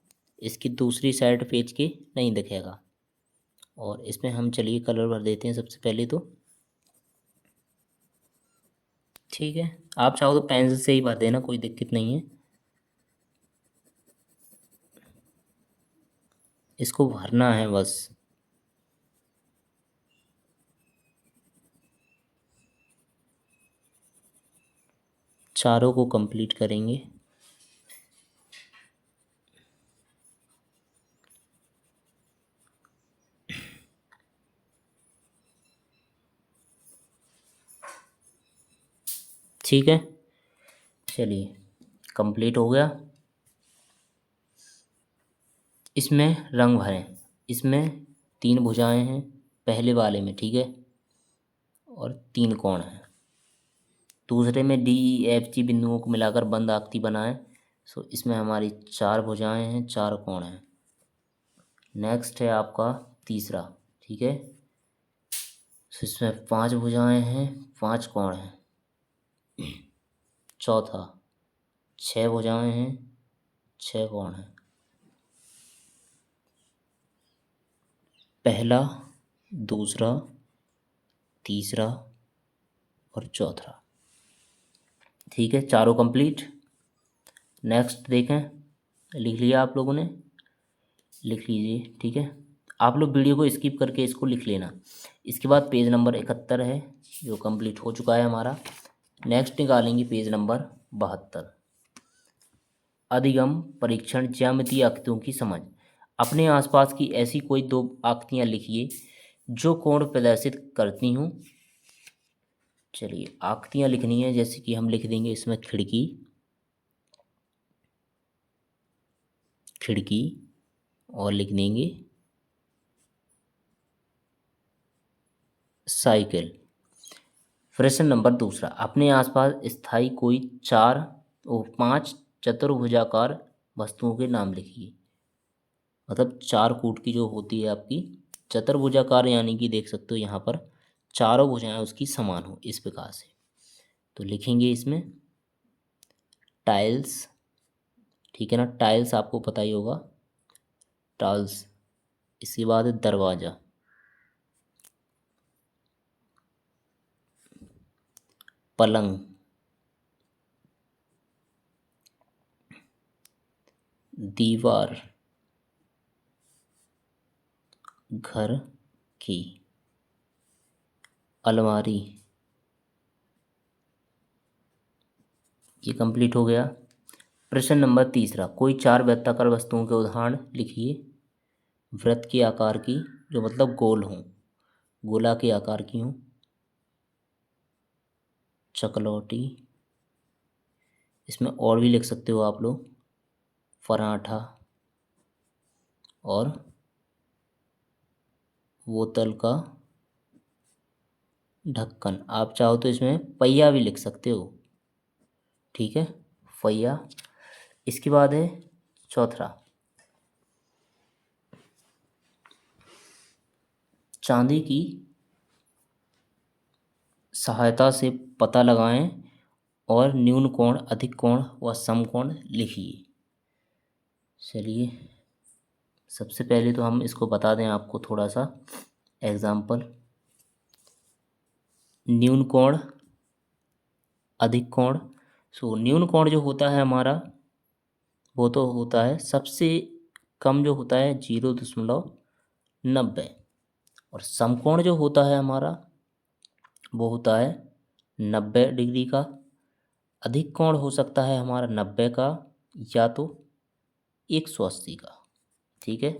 इसकी दूसरी साइड पेज के नहीं दिखेगा। और इसमें हम चलिए कलर भर देते हैं सबसे पहले तो, ठीक है। आप चाहो तो पेंसिल से ही भर देना, कोई दिक्कत नहीं है। इसको भरना है बस। चारों को कंप्लीट करेंगे। ठीक है, चलिए कंप्लीट हो गया। इसमें रंग भरें। इसमें तीन भुजाएं हैं पहले वाले में, ठीक है, और तीन कोण हैं। दूसरे में डी ई एफ जी बिंदुओं को मिलाकर बंद आकृति बनाएं। सो इसमें हमारी चार भुजाएं हैं, चार कोण हैं। नेक्स्ट है आपका तीसरा, ठीक है। सो इसमें पांच भुजाएं हैं, पांच कोण हैं। चौथा, छह भुजाएं हैं, छह कोण हैं। पहला, दूसरा, तीसरा और चौथा, ठीक है, चारों कंप्लीट। नेक्स्ट देखें, लिख लिया आप लोगों ने, लिख लीजिए, ठीक है। आप लोग वीडियो को स्किप करके इसको लिख लेना। इसके बाद पेज नंबर 71 है जो कंप्लीट हो चुका है हमारा। नेक्स्ट निकालेंगे पेज नंबर 72, अधिगम परीक्षण, ज्यामितीय आकृतियों की समझ। अपने आसपास की ऐसी कोई दो आकृतियाँ लिखिए जो कोण प्रदर्शित करती हूँ। चलिए आकृतियाँ लिखनी है, जैसे कि हम लिख देंगे इसमें खिड़की, खिड़की, और लिख देंगे साइकिल। प्रश्न नंबर दूसरा, अपने आसपास स्थायी कोई 4 और 5 चतुर्भुजाकार वस्तुओं के नाम लिखिए। मतलब 4 कूट की जो होती है आपकी चतुर्भुजाकार, यानी कि देख सकते हो यहाँ पर चारों भुजाएं उसकी समान हो, इस प्रकार से। तो लिखेंगे इसमें टाइल्स, ठीक है ना, टाइल्स आपको पता ही होगा, टाइल्स। इसके बाद है दरवाजा, पलंग, दीवार, घर की, अलमारी। ये कंप्लीट हो गया। प्रश्न नंबर तीसरा, कोई 4 वृत्ताकार वस्तुओं के उदाहरण लिखिए। वृत्त के आकार की, जो मतलब गोल हों, गोला के आकार की हों। चकलौटी, इसमें और भी लिख सकते हो आप लोग, पराठा, और बोतल का ढक्कन। आप चाहो तो इसमें पहिया भी लिख सकते हो, ठीक है, पहिया। इसके बाद है चौथा, चांदी की सहायता से पता लगाएं और न्यून कोण, अधिक कोण व समकोण लिखिए। चलिए, सबसे पहले तो हम इसको बता दें आपको थोड़ा सा एग्जाम्पल। न्यून कोण, अधिक कोण। सो न्यून कोण जो होता है हमारा, वो तो होता है सबसे कम, जो होता है 0.90। और समकोण जो होता है हमारा, वो होता है 90 डिग्री का। अधिक कोण हो सकता है हमारा 90 का, या तो 180 का, ठीक है।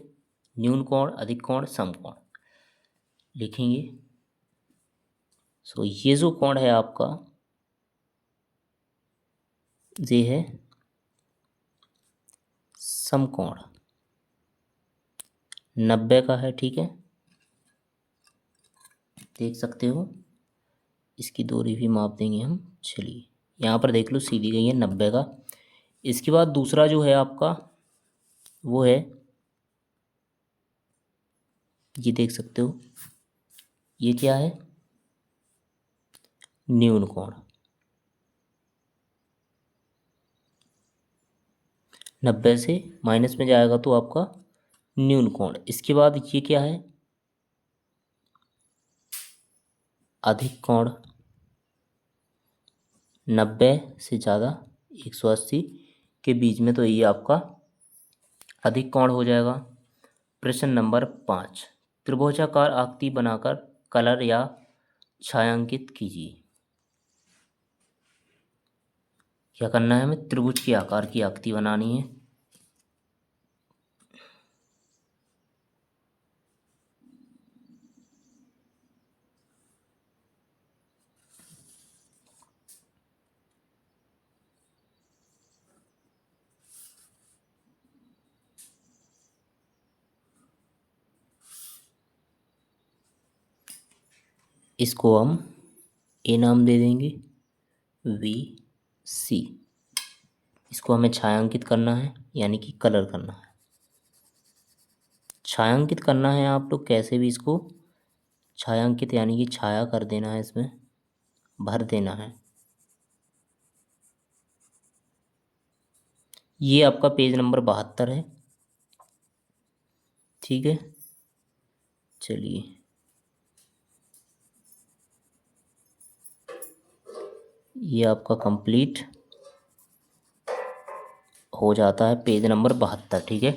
न्यून कोण, अधिक कोण, समकोण लिखेंगे। सो ये जो कोण है आपका, ये है समकोण, 90 का है, ठीक है, देख सकते हो। इसकी दूरी भी माप देंगे हम। चलिए, यहाँ पर देख लो, सीधी गई है 90 का। इसके बाद दूसरा जो है आपका, वो है, ये देख सकते हो, ये क्या है, न्यून कोण। 90 से माइनस में जाएगा तो आपका न्यून कोण। इसके बाद ये क्या है, अधिक कोण। 90 से ज़्यादा 180 के बीच में, तो ये आपका अधिक कोण हो जाएगा। प्रश्न नंबर 5, त्रिभुजाकार आकृति बनाकर कलर या छायांकित कीजिए। क्या करना है हमें, त्रिभुज के आकार की आकृति बनानी है। इसको हम ए नाम दे देंगे, VC। इसको हमें छायांकित करना है, यानी कि कलर करना है। छायांकित करना है आप लोग कैसे भी इसको छायांकित, यानी कि छाया कर देना है, इसमें भर देना है। ये आपका पेज नंबर 72 है, ठीक है। चलिए, ये आपका कंप्लीट हो जाता है, पेज नंबर 72, ठीक है।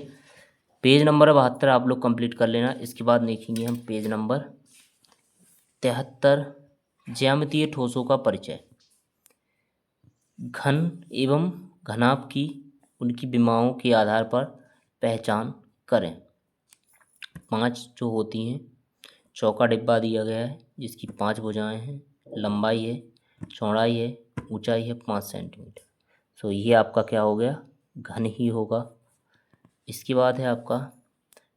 पेज नंबर 72 आप लोग कंप्लीट कर लेना। इसके बाद देखेंगे हम पेज नंबर 73, ज्यामितीय ठोसों का परिचय। घन एवं घनाभ की उनकी विमाओं के आधार पर पहचान करें। 5 जो होती हैं, चौका डिब्बा दिया गया है जिसकी 5 भुजाएं हैं, लंबाई है, चौड़ाई है, ऊंचाई है 5 सेंटीमीटर। सो ये आपका क्या हो गया, घन ही होगा। इसके बाद है आपका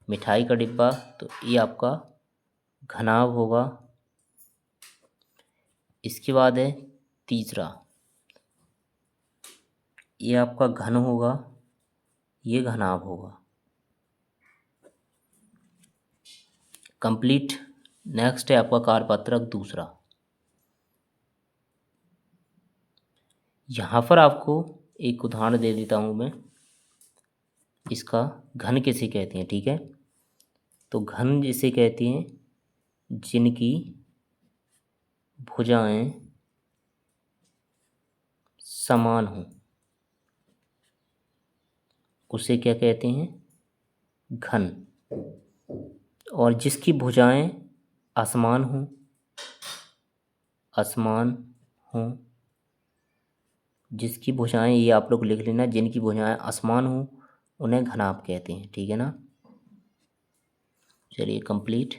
मिठाई का डिब्बा, तो ये आपका घनाभ होगा। इसके बाद है तीसरा, ये आपका घन होगा, ये घनाभ होगा। कंप्लीट। नेक्स्ट है आपका कारपत्रक दूसरा। यहाँ पर आपको एक उदाहरण दे देता हूँ मैं, इसका घन किसे कहते हैं, ठीक है। तो घन जिसे कहते हैं जिनकी भुजाएं समान हों, उसे क्या कहते हैं, घन। और जिसकी भुजाएं असमान हों, असमान हों, जिसकी भुजाएं, ये आप लोग लिख लेना, जिनकी भुजाएं असमान हों उन्हें घनाभ कहते हैं, ठीक है ना। चलिए कंप्लीट।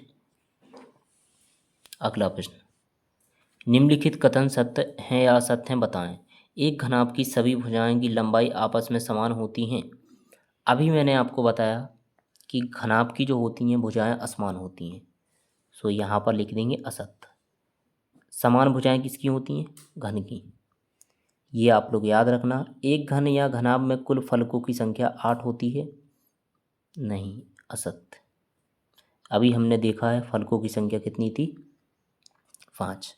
अगला प्रश्न, निम्नलिखित कथन सत्य हैं या असत्य हैं बताएं। एक घनाभ की सभी भुजाएं की लंबाई आपस में समान होती हैं। अभी मैंने आपको बताया कि घनाभ की जो होती हैं भुजाएं असमान होती हैं, सो यहाँ पर लिख देंगे असत्य। समान भुजाएं किसकी होती हैं, घन की। ये आप लोग याद रखना। एक घन या घनाभ में कुल फलकों की संख्या 8 होती है, नहीं, असत्य। अभी हमने देखा है फलकों की संख्या कितनी थी, 5।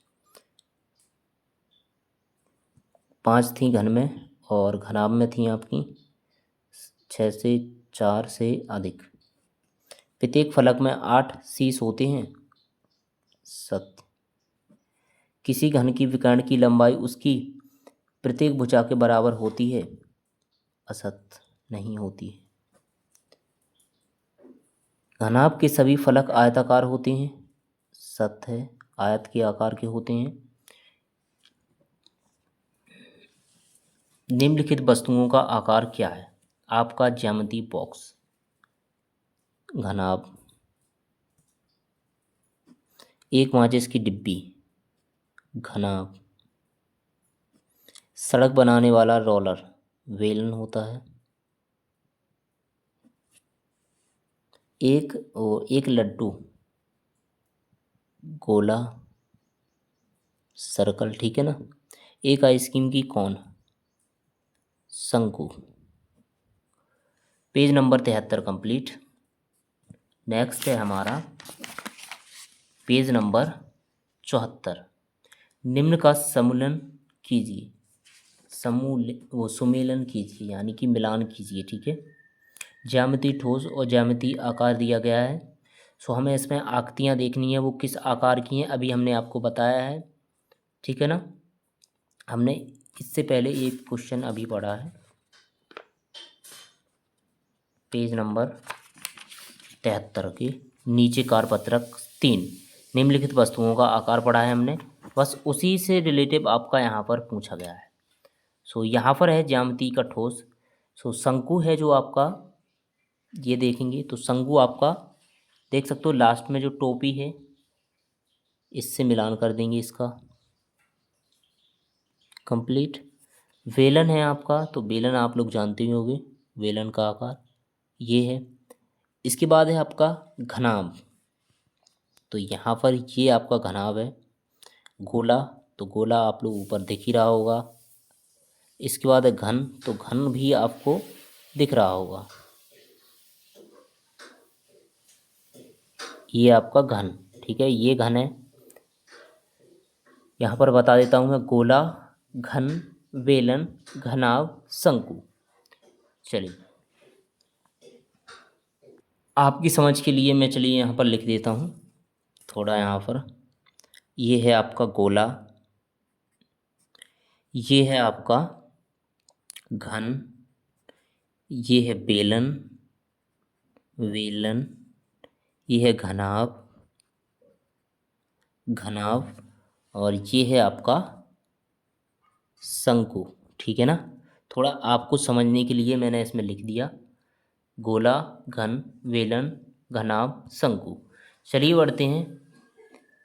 5 थी घन में, और घनाभ में थी आपकी 6 से 4 से अधिक। प्रत्येक फलक में 8 शीश होते हैं, सत्य। किसी घन की विकर्ण की लंबाई उसकी प्रत्येक भुजा के बराबर होती है, असत्य, नहीं होती है। घनाभ के सभी फलक आयताकार होते हैं, सत्य है, आयत के आकार के होते हैं। निम्नलिखित वस्तुओं का आकार क्या है, आपका ज्यामिति बॉक्स, घनाभ। एक माचिस की डिब्बी, घनाभ। सड़क बनाने वाला रोलर, वेलन होता है। एक लड्डू, गोला, सर्कल, ठीक है ना। एक आइसक्रीम की कोन, शंकु। Page number 73 complete. नेक्स्ट है हमारा पेज नंबर 74। निम्न का समूलन कीजिए, सुमेलन कीजिए, यानी कि मिलान कीजिए, ठीक है। ज्यामिति ठोस और ज्यामिति आकार दिया गया है। सो हमें इसमें आकृतियाँ देखनी है, वो किस आकार की हैं अभी हमने आपको बताया है, ठीक है ना। हमने इससे पहले एक क्वेश्चन अभी पढ़ा है, पेज नंबर 73 के नीचे कारपत्रक 3, निम्नलिखित वस्तुओं का आकार पढ़ा है हमने, बस उसी से रिलेटिव आपका यहाँ पर पूछा गया है। सो यहाँ पर है ज्यामिति का ठोस। सो शंकु है जो आपका, ये देखेंगे तो शंकु आपका देख सकते हो, लास्ट में जो टोपी है इससे मिलान कर देंगे इसका, कंप्लीट। वेलन है आपका, तो वेलन आप लोग जानते ही होंगे, वेलन का आकार ये है। इसके बाद है आपका घनाभ, तो यहाँ पर ये आपका घनाभ है। गोला, तो गोला आप लोग ऊपर दिख ही रहा होगा। इसके बाद है घन, तो घन भी आपको दिख रहा होगा, ये आपका घन, ठीक है, ये घन है। यहाँ पर बता देता हूँ मैं, गोला, घन, वेलन, घनाभ, शंकु। चलिए आपकी समझ के लिए मैं, चलिए यहाँ पर लिख देता हूँ थोड़ा। यहाँ पर ये है आपका गोला, ये है आपका घन, ये है बेलन, वेलन, ये है घनाभ, घनाभ, और ये है आपका शंकु, ठीक है ना। थोड़ा आपको समझने के लिए मैंने इसमें लिख दिया, गोला, घन, वेलन, घनाभ, शंकु। चलिए बढ़ते हैं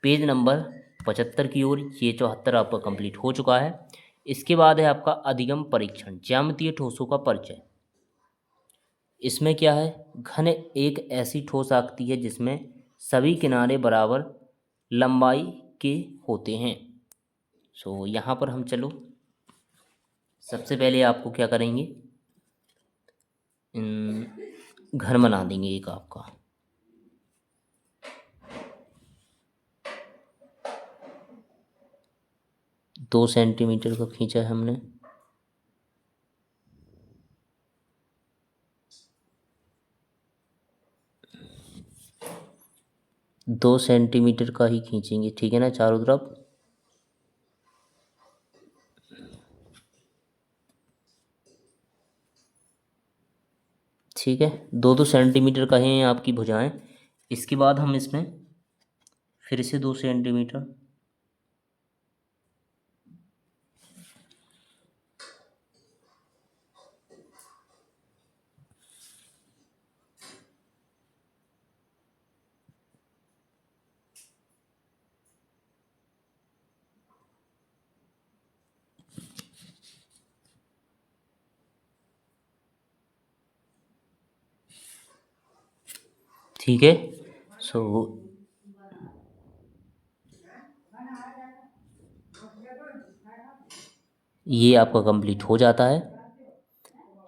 पेज नंबर 75 की ओर। ये 74 आपका कंप्लीट हो चुका है। इसके बाद है आपका अधिगम परीक्षण, ज्यामितीय ठोसों का परिचय। इसमें क्या है, घन एक ऐसी ठोस आकृति है जिसमें सभी किनारे बराबर लंबाई के होते हैं। सो यहाँ पर हम चलो सबसे पहले आपको क्या करेंगे, घन बना देंगे एक आपका। दो सेंटीमीटर का खींचा है हमने। दो सेंटीमीटर का ही खींचेंगे, ठीक है ना, चारों तरफ। ठीक है, दो दो सेंटीमीटर का है आपकी भुजाएं। इसके बाद हम इसमें फिर से 2 सेंटीमीटर। ठीक है, सो ये आपका कंप्लीट हो जाता है।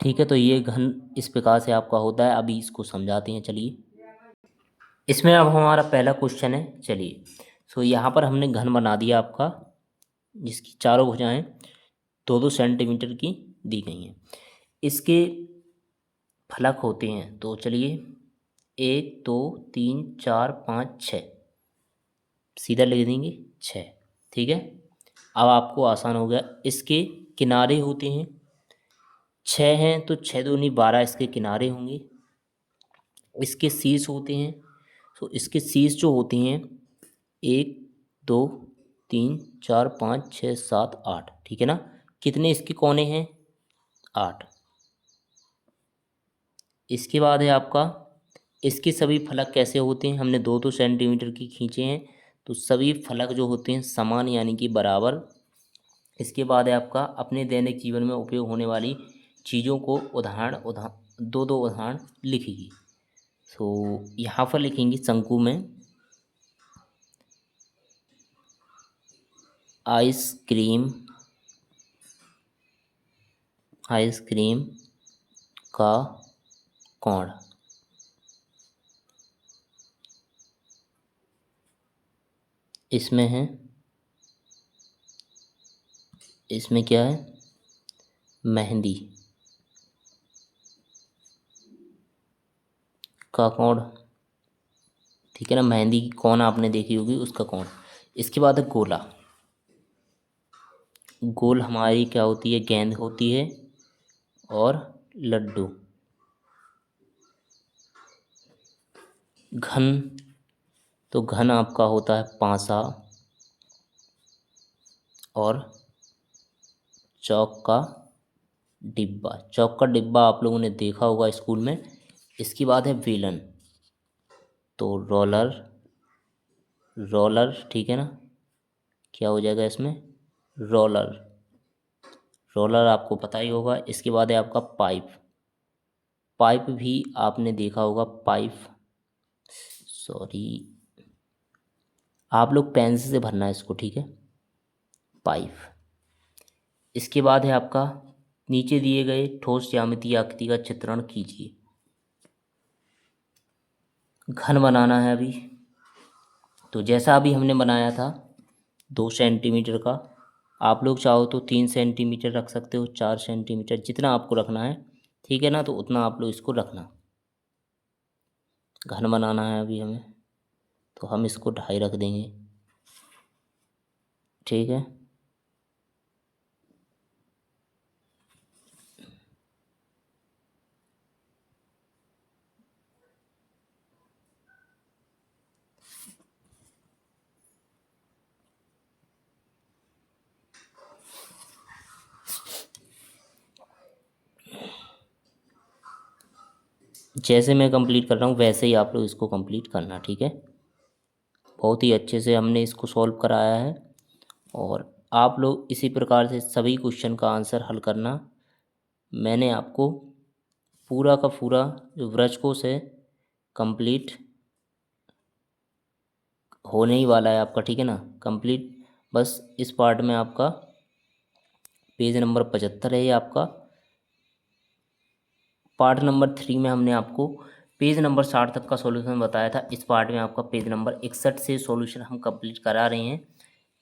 ठीक है, तो ये घन इस प्रकार से आपका होता है। अभी इसको समझाते हैं, चलिए। इसमें अब हमारा पहला क्वेश्चन है, चलिए। सो यहाँ पर हमने घन बना दिया आपका, जिसकी चारों भुजाएं 2-2 सेंटीमीटर की दी गई हैं। इसके फलक होते हैं, तो चलिए 1 2 3 4 5 6 सीधा लिख देंगे 6। ठीक है, अब आपको आसान हो गया। इसके किनारे होते हैं 6 हैं, तो 6 दूनी 12 इसके किनारे होंगे। इसके शीर्ष होते हैं, तो इसके शीर्ष जो होते हैं 1 2 3 4 5 6 7 8, ठीक है ना। कितने इसके कोने हैं, 8। इसके बाद है आपका, इसके सभी फलक कैसे होते हैं, हमने 2-2 सेंटीमीटर की खींचे हैं, तो सभी फलक जो होते हैं समान यानी कि बराबर। इसके बाद है आपका, अपने दैनिक जीवन में उपयोग होने वाली चीज़ों को उदाहरण दो दो उदाहरण लिखिए। तो यहाँ पर लिखेंगे शंकु में आइसक्रीम आइसक्रीम का कोण। इसमें है, इसमें क्या है, मेहंदी का कोण। ठीक है ना, मेहंदी की कोण आपने देखी होगी, उसका कोण। इसके बाद है गोला। गोल हमारी क्या होती है, गेंद होती है। और लड्डू। घन, तो घन आपका होता है पासा। और चौक का डिब्बा, चौक का डिब्बा आप लोगों ने देखा होगा स्कूल में। इसके बाद है बेलन, तो रोलर। रोलर, ठीक है ना, क्या हो जाएगा इसमें, रोलर। रोलर आपको पता ही होगा। इसके बाद है आपका पाइप। पाइप भी आपने देखा होगा, पाइप, सॉरी, आप लोग पेंसिल से भरना है इसको, ठीक है, पाइप। इसके बाद है आपका, नीचे दिए गए ठोस ज्यामितीय आकृति का चित्रण कीजिए। घन बनाना है अभी, तो जैसा अभी हमने बनाया था 2 सेंटीमीटर का, आप लोग चाहो तो 3 सेंटीमीटर रख सकते हो, 4 सेंटीमीटर, जितना आपको रखना है। ठीक है ना, तो उतना आप लोग इसको रखना। घन बनाना है अभी हमें, तो हम इसको 2.5 रख देंगे। ठीक है, जैसे मैं कंप्लीट कर रहा हूँ वैसे ही आप लोग इसको कंप्लीट करना। ठीक है, बहुत ही अच्छे से हमने इसको सॉल्व कराया है, और आप लोग इसी प्रकार से सभी क्वेश्चन का आंसर हल करना। मैंने आपको पूरा का पूरा जो ब्रज कोर्स है कंप्लीट होने ही वाला है आपका, ठीक है ना। कंप्लीट बस इस पार्ट में आपका पेज नंबर 75 है ये आपका। पार्ट नंबर 3 में हमने आपको पेज नंबर 60 तक का सॉल्यूशन बताया था। इस पार्ट में आपका पेज नंबर 61 से सॉल्यूशन हम कंप्लीट करा रहे हैं।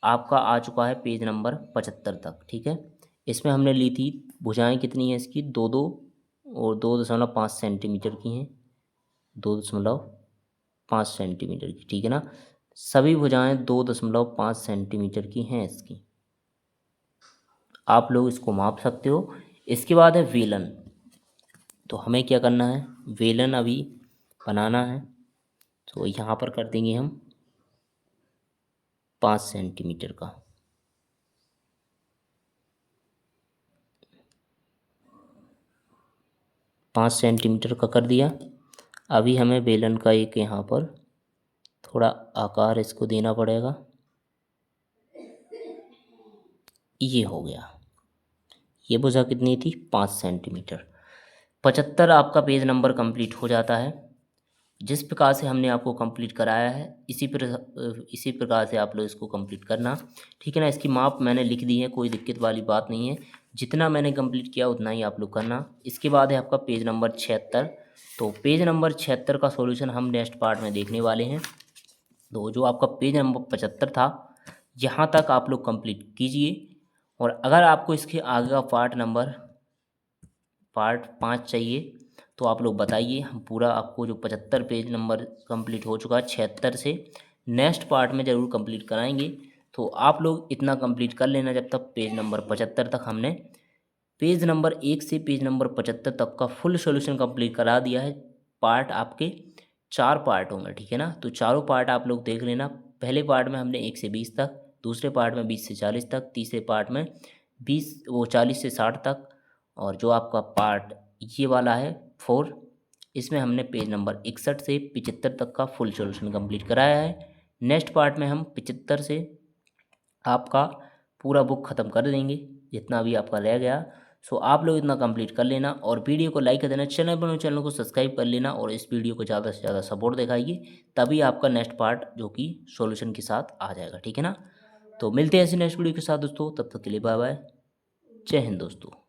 आपका आ चुका है पेज नंबर 75 तक, ठीक है। इसमें हमने ली थी भुजाएं कितनी है इसकी, 2 2 और 2.5 सेंटीमीटर की हैं, 2.5 सेंटीमीटर की, ठीक है ना। सभी भुजाएं 2.5 सेंटीमीटर की हैं इसकी, आप लोग इसको माप सकते हो। इसके बाद है वेलन। तो हमें क्या करना है, वेलन अभी बनाना है। तो यहाँ पर कर देंगे हम 5 सेंटीमीटर का। 5 सेंटीमीटर का कर दिया। अभी हमें बेलन का एक यहाँ पर थोड़ा आकार इसको देना पड़ेगा। ये हो गया। ये भुजा कितनी थी, 5 सेंटीमीटर। 75 आपका पेज नंबर कंप्लीट हो जाता है। जिस प्रकार से हमने आपको कंप्लीट कराया है इसी प्रकार से आप लोग इसको कंप्लीट करना, ठीक है ना। इसकी माप मैंने लिख दी है, कोई दिक्कत वाली बात नहीं है। जितना मैंने कंप्लीट किया उतना ही आप लोग करना। इसके बाद है आपका पेज नंबर 76। तो पेज नंबर 76 का सॉल्यूशन हम नेक्स्ट पार्ट में देखने वाले हैं। तो जो आपका पेज नंबर 75 था, यहाँ तक आप लोग कंप्लीट कीजिए। और अगर आपको इसके आगे का पार्ट 5 चाहिए तो आप लोग बताइए, हम पूरा आपको जो 75 पेज नंबर कंप्लीट हो चुका है, 76 से नेक्स्ट पार्ट में ज़रूर कंप्लीट कराएंगे। तो आप लोग इतना कंप्लीट कर लेना जब तक पेज नंबर 75 तक हमने पेज नंबर 1 से पेज नंबर 75 तक का फुल सॉल्यूशन कंप्लीट करा दिया है। पार्ट आपके 4 पार्ट होंगे, ठीक है ना। तो चारों पार्ट आप लोग देख लेना। पहले पार्ट में हमने 1 से 20 तक, दूसरे पार्ट में 20 से 40 तक, तीसरे पार्ट में 40 से 60 तक, और जो आपका पार्ट ये वाला है 4, इसमें हमने पेज नंबर 61 से 75 तक का फुल सॉल्यूशन कंप्लीट कराया है। नेक्स्ट पार्ट में हम 75 से आपका पूरा बुक ख़त्म कर देंगे जितना भी आपका रह गया। सो आप लोग इतना कंप्लीट कर लेना और वीडियो को लाइक कर देना, चैनल को सब्सक्राइब कर लेना और इस वीडियो को ज़्यादा से ज़्यादा सपोर्ट दिखाइए, तभी आपका नेक्स्ट पार्ट जो कि सॉल्यूशन के साथ आ जाएगा, ठीक है ना। तो मिलते हैं ऐसे नेक्स्ट वीडियो के साथ दोस्तों, तब तक के लिए बाय बाय, जय हिंद दोस्तों।